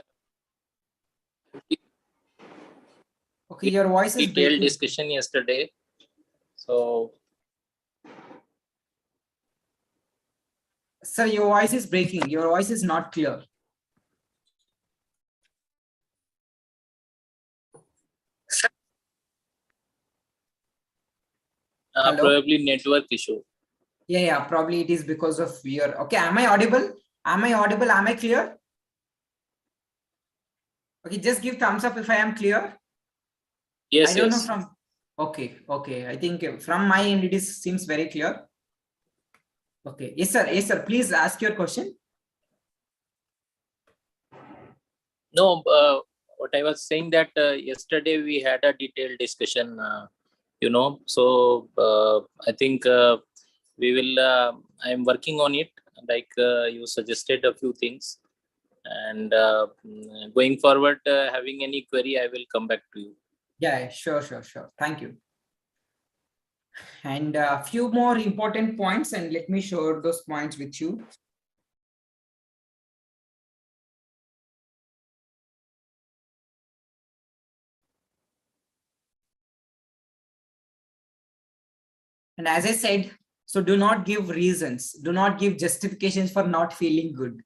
okay, your voice is detailed breaking. Discussion yesterday. So sir, your voice is breaking. Your voice is not clear. probably network issue. Yeah, probably it is because of your. Okay, am I audible? Am I clear? Okay, just give thumbs up if I am clear. Yes, I don't know yes. from. Okay, okay. I think from my end it is seems very clear. Okay, yes, sir. Yes, sir. Please ask your question. No, what I was saying that yesterday we had a detailed discussion, so I think we will, I'm working on it, like you suggested a few things, and going forward, having any query, I will come back to you. Yeah, sure, sure, sure. Thank you. And a few more important points, and let me share those points with you. And as I said, so do not give reasons, do not give justifications for not feeling good.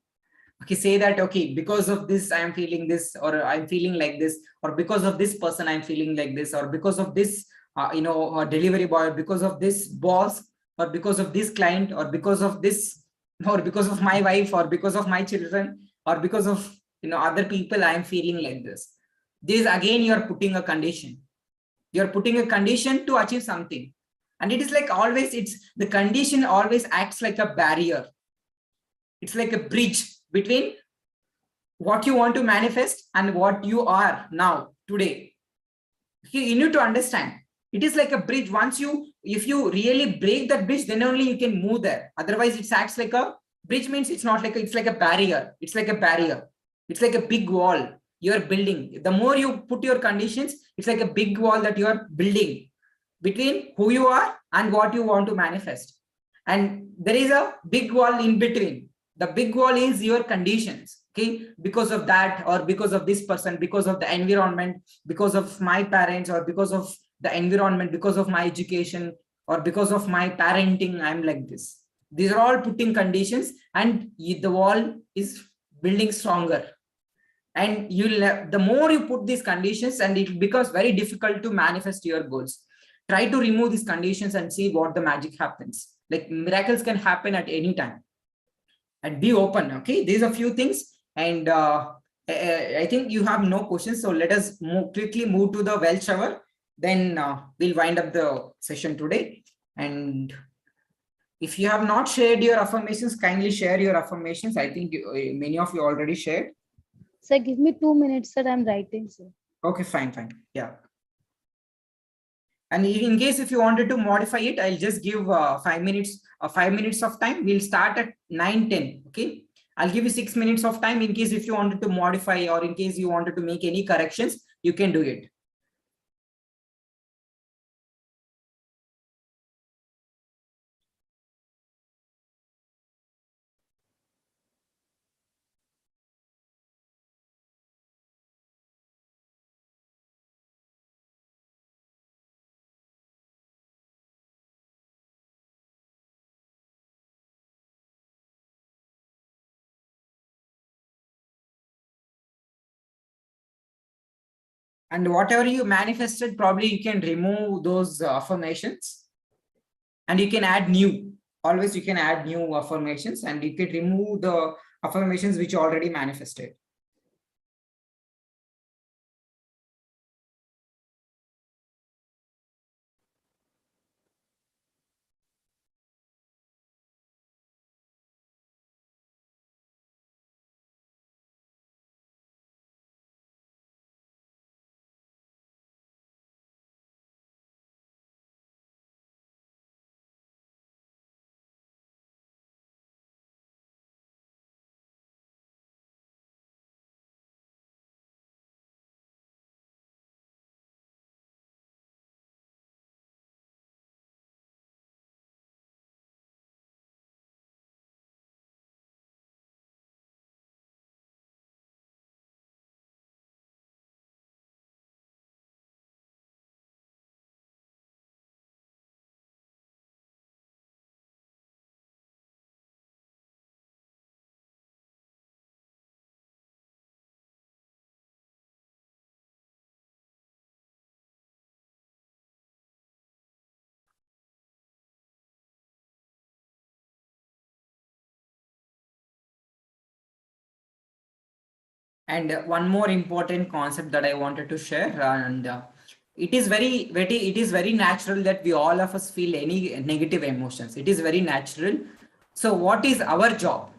Okay, say that, okay, because of this I am feeling this, or I'm feeling like this, or because of this person I'm feeling like this, or because of this delivery boy, or because of this boss, or because of this client, or because of this, or because of my wife, or because of my children, or because of other people, I'm feeling like this again, you're putting a condition. You're putting a condition to achieve something, and it is like always, it's the condition always acts like a barrier. It's like a bridge between what you want to manifest and what you are now today. You need to understand, it is like a bridge. Once you, if you really break that bridge, then only you can move there. Otherwise it acts like a bridge, means it's not like it's like a barrier. It's like a barrier. It's like a big wall you're building. The more you put your conditions, it's like a big wall that you are building between who you are and what you want to manifest. And there is a big wall in between. The big wall is your conditions. Okay, because of that, or because of this person, because of the environment, because of my parents, or because of the environment, because of my education, or because of my parenting, I'm like this. These are all putting conditions, and the wall is building stronger. And the more you put these conditions, and it becomes very difficult to manifest your goals. Try to remove these conditions and see what the magic happens. Like miracles can happen at any time. And be open. Okay, these are a few things. And I think you have no questions, so let us quickly move to the well shower. Then we'll wind up the session today. And if you have not shared your affirmations, kindly share your affirmations. I think many of you already shared. Sir, give me 2 minutes, sir. I'm writing, sir. Okay, fine, fine. Yeah. And in case if you wanted to modify it, I'll just give 5 minutes, 5 minutes of time. We'll start at 9:10. Okay. I'll give you 6 minutes of time in case if you wanted to modify, or in case you wanted to make any corrections, you can do it. And whatever you manifested, probably you can remove those affirmations, and you can add new. Always you can add new affirmations, and you can remove the affirmations which you already manifested. And one more important concept that I wanted to share, and it is very natural that we all of us feel any negative emotions. It is very natural. So what is our job?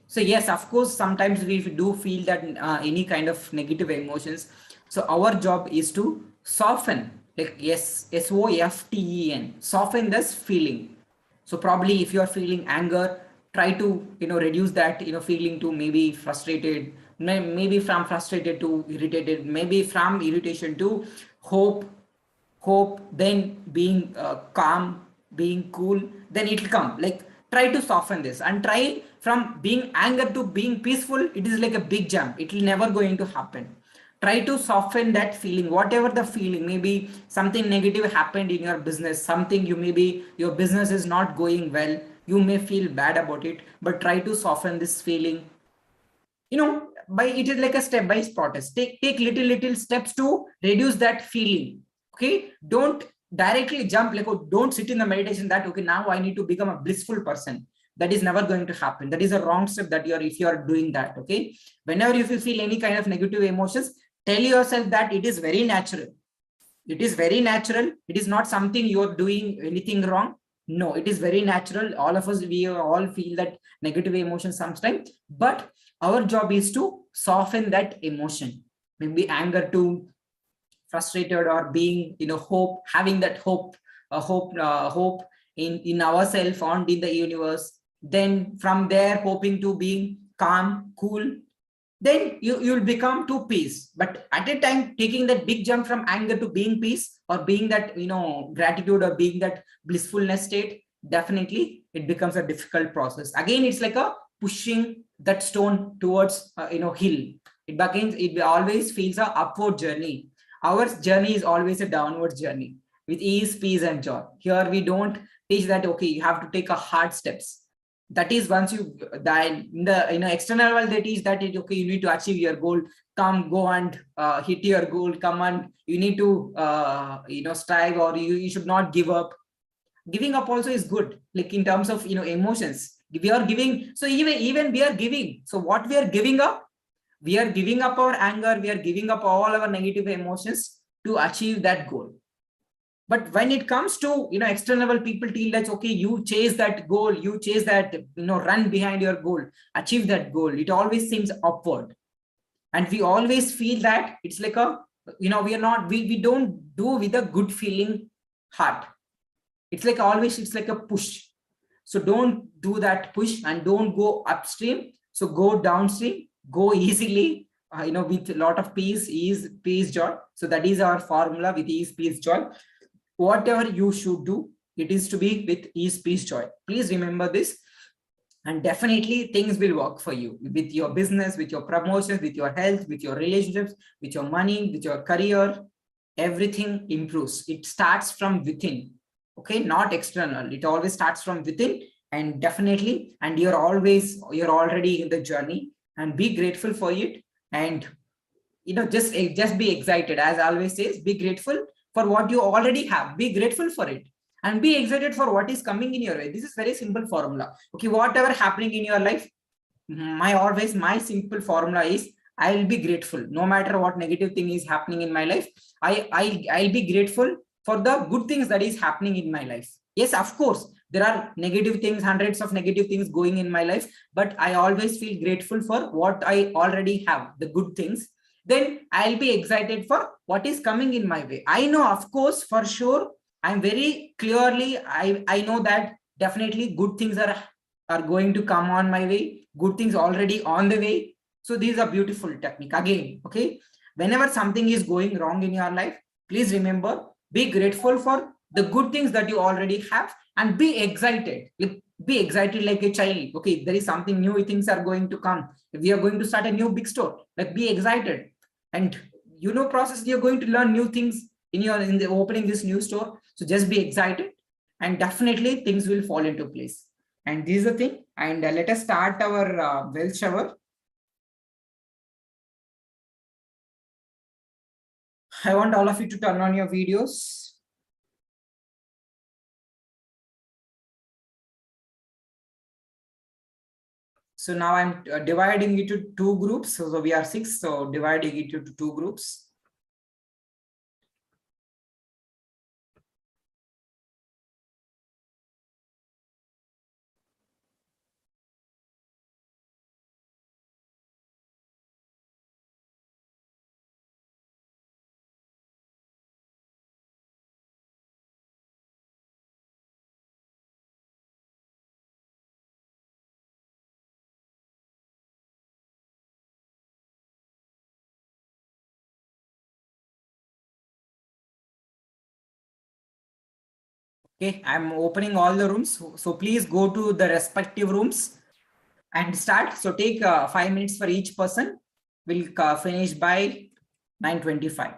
So yes, of course, sometimes we do feel that any kind of negative emotions. So our job is to soften, like yes, SOFTEN, soften this feeling. So probably if you are feeling anger, try to reduce that feeling to maybe frustrated, maybe from frustrated to irritated, maybe from irritation to hope, then being calm, being cool, then it will come. Like try to soften this and try from being anger to being peaceful. It is like a big jump. It will never going to happen. Try to soften that feeling, whatever the feeling. Maybe something negative happened in your business, something you maybe your business is not going well, you may feel bad about it, but try to soften this feeling. By it is like a step by process. Take little steps to reduce that feeling. Okay, don't directly jump, like, oh, don't sit in the meditation that okay, now I need to become a blissful person. That is never going to happen. That is a wrong step that if you are doing that. Okay, whenever you feel any kind of negative emotions, tell yourself that it is very natural. It is very natural. It is not something you're doing anything wrong. No, it is very natural. All of us, we all feel that negative emotion sometimes, but our job is to soften that emotion. Maybe anger to frustrated, or being hope, having that hope in ourselves and in the universe. Then from there, hoping to being calm, cool, then you'll become to peace. But at a time, taking that big jump from anger to being peace, or being that gratitude, or being that blissfulness state, definitely it becomes a difficult process. Again, it's like a pushing that stone towards hill. It always feels a upward journey. Our journey is always a downward journey, with ease, peace, and joy. Here we don't teach that okay, you have to take a hard steps. That is, once you die in the external world, they teach that okay, you need to achieve your goal, come, go and hit your goal, come, and you need to strive, or you should not give up. Giving up also is good, like in terms of emotions. We are giving, so even we are giving. So what we are giving up? We are giving up our anger, we are giving up all our negative emotions to achieve that goal. But when it comes to external people tell that okay, you chase that goal, you chase that run behind your goal, achieve that goal, it always seems upward. And we always feel that it's like a we are not, we don't do with a good feeling heart. It's like always, it's like a push. So don't do that push, and don't go upstream. So go downstream, go easily, with a lot of peace, ease, peace, joy. So that is our formula, with ease, peace, joy. Whatever you should do, it is to be with ease, peace, joy. Please remember this, and definitely things will work for you with your business, with your promotions, with your health, with your relationships, with your money, with your career. Everything improves. It starts from within. Okay, not external. It always starts from within, and definitely, and you're already in the journey, and be grateful for it. And just be excited. As I always says, be grateful for what you already have. Be grateful for it, and be excited for what is coming in your way. This is very simple formula. Okay, whatever happening in your life, my simple formula is I'll be grateful. No matter what negative thing is happening in my life, I'll be grateful for the good things that is happening in my life. Yes, of course, there are negative things, hundreds of negative things going in my life, but I always feel grateful for what I already have, the good things. Then I'll be excited for what is coming in my way. I know, of course, for sure, I'm very clearly, I know that definitely good things are going to come on my way. Good things already on the way. So these are beautiful technique again. Okay, whenever something is going wrong in your life, please remember, be grateful for the good things that you already have, and be excited. Be excited like a child. Okay, there is something new, things are going to come. If we are going to start a new big store, like be excited. And process, you're going to learn new things in the opening this new store. So just be excited, and definitely things will fall into place. And this is the thing. And let us start our wealth shower. I want all of you to turn on your videos. So now I'm dividing it to two groups. So we are 6. So dividing it into two groups. Okay, I'm opening all the rooms. So please go to the respective rooms and start. So take 5 minutes for each person. We'll finish by 9:25.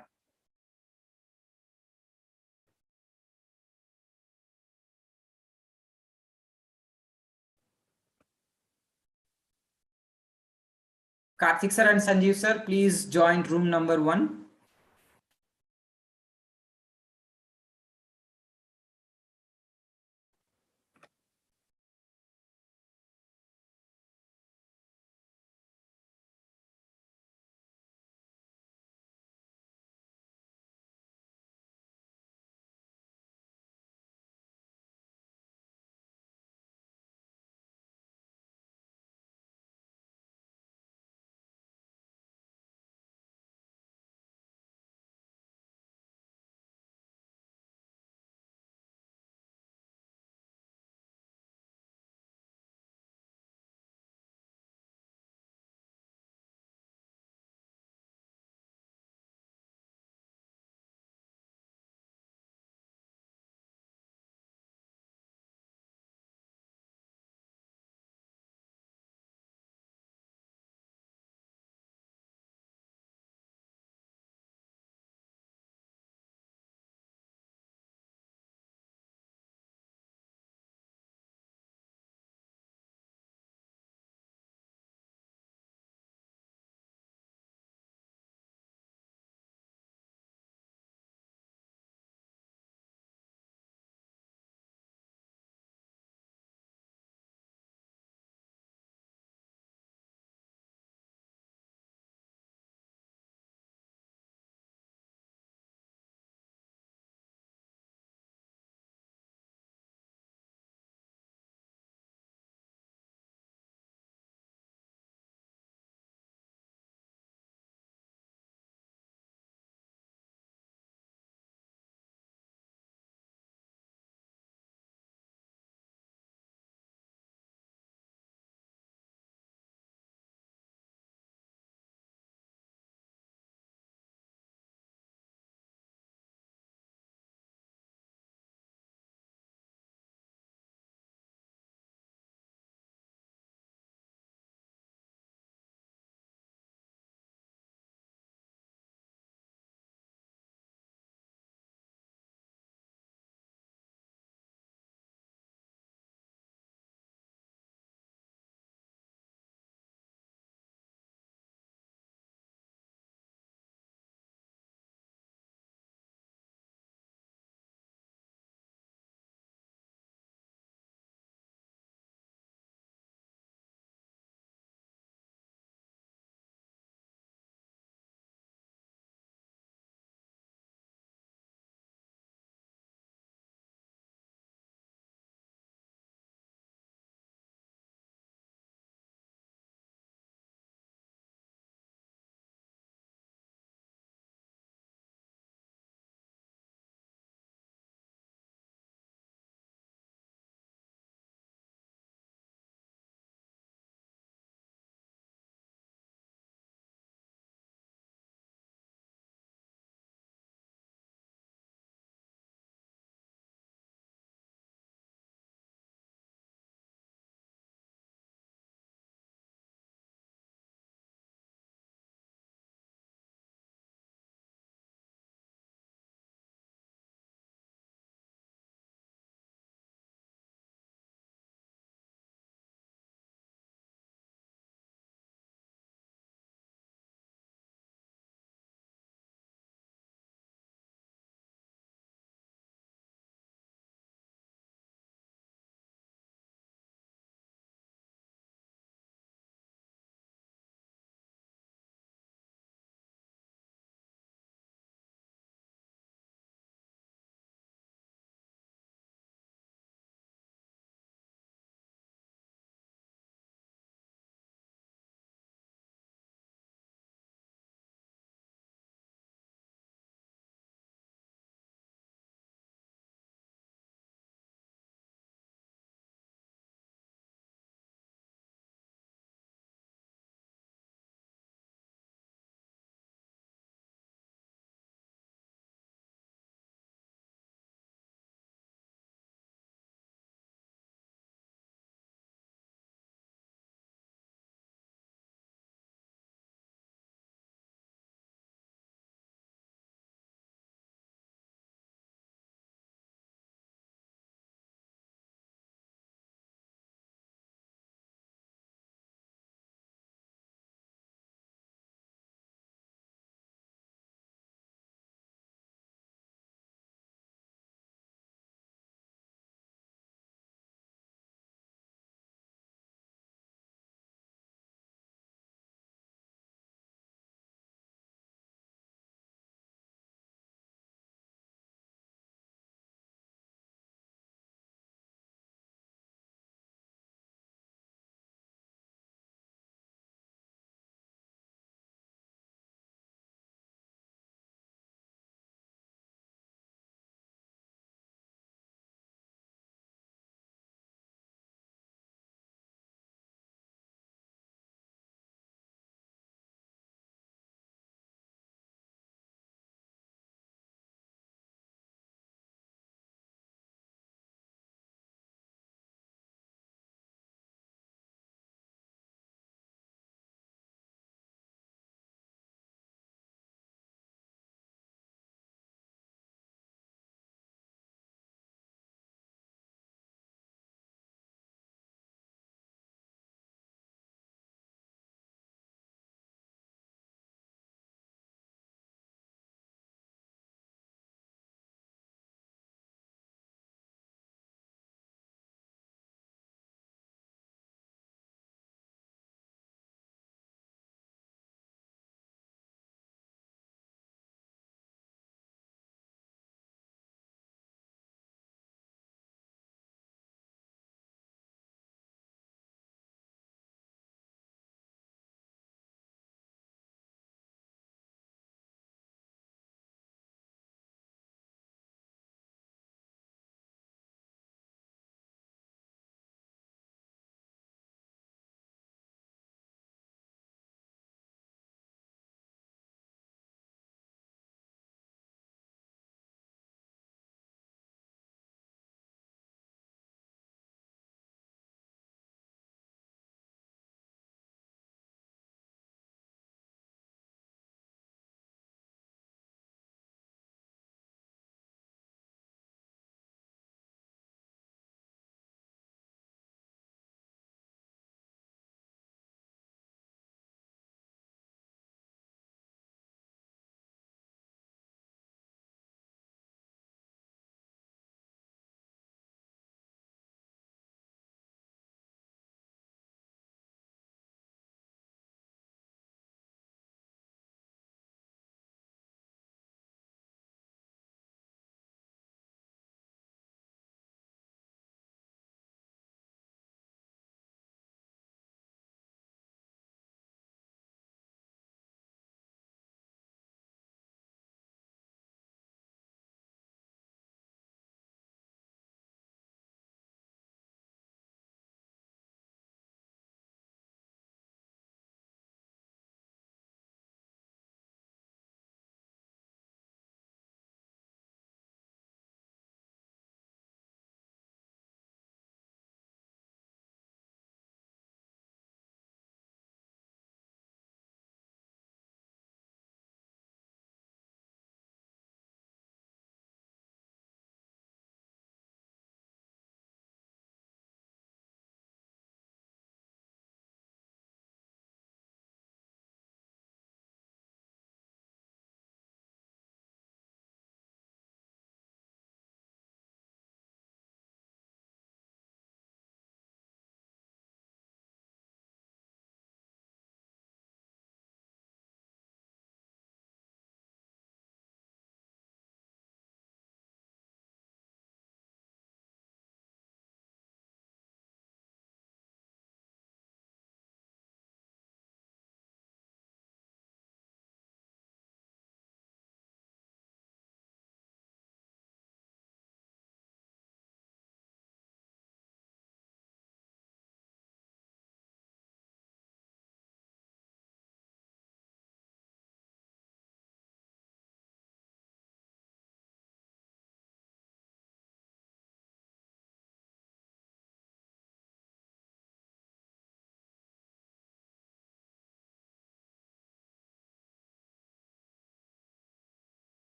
Karthik sir and Sanjeev sir, please join room number 1.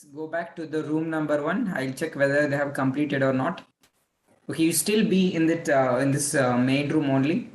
Let's go back to the room number 1. I'll check whether they have completed or not. Okay, you still be in that in this main room only.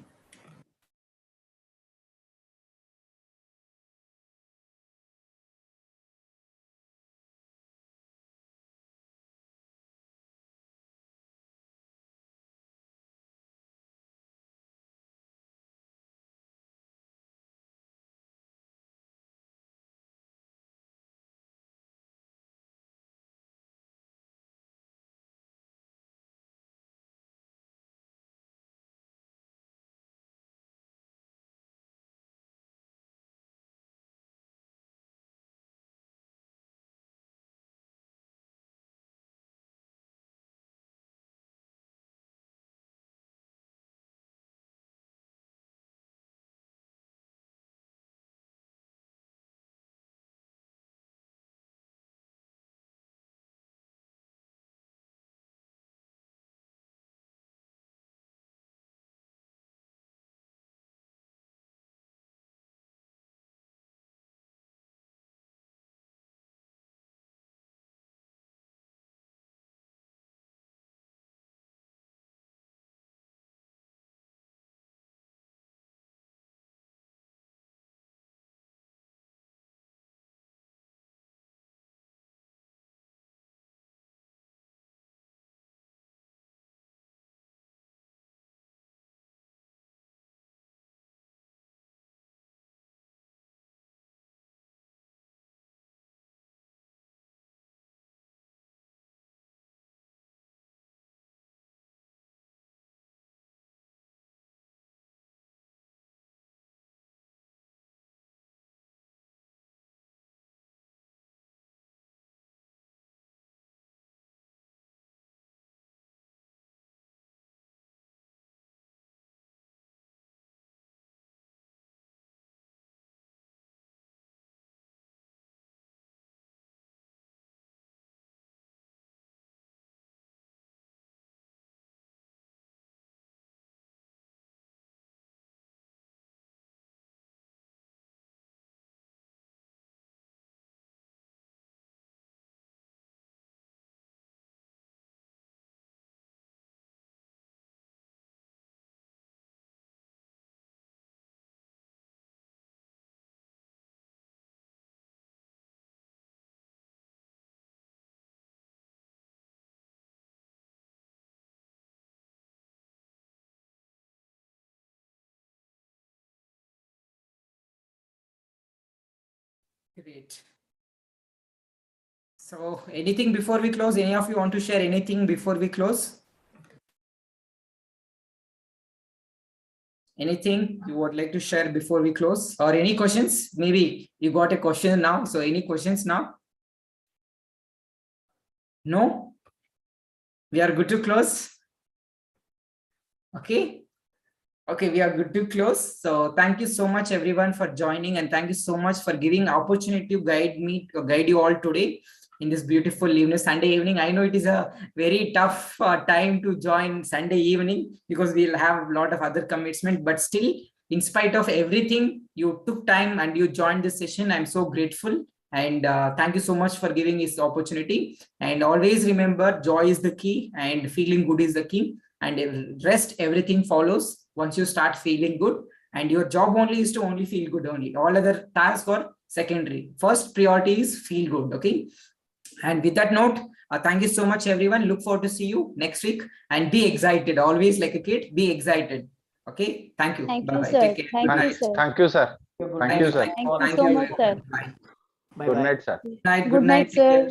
Great. So anything before we close? Any of you want to share anything before we close? Anything you would like to share before we close, or any questions? Maybe you got a question now. So any questions now? No? We are good to close. Okay. Okay, we are good to close. So thank you so much everyone for joining, and thank you so much for giving opportunity to guide you all today in this beautiful evening, Sunday evening. I know it is a very tough time to join Sunday evening because we'll have a lot of other commitments, but still, in spite of everything, you took time and you joined this session. I'm so grateful. And thank you so much for giving this opportunity. And always remember, joy is the key and feeling good is the key. And rest, everything follows once you start feeling good. And your job only is to only feel good only. All other tasks are secondary. First priority is feel good. Okay. And with that note, thank you so much, everyone. Look forward to see you next week, and be excited. Always like a kid, be excited. Okay. Thank you. Thank Bye you, bye. sir. Take care. Thank Good you, night. sir. Thank you, sir. Thank you, sir. Thank you so much, sir. Bye. Good night, sir. Night. Good night, sir.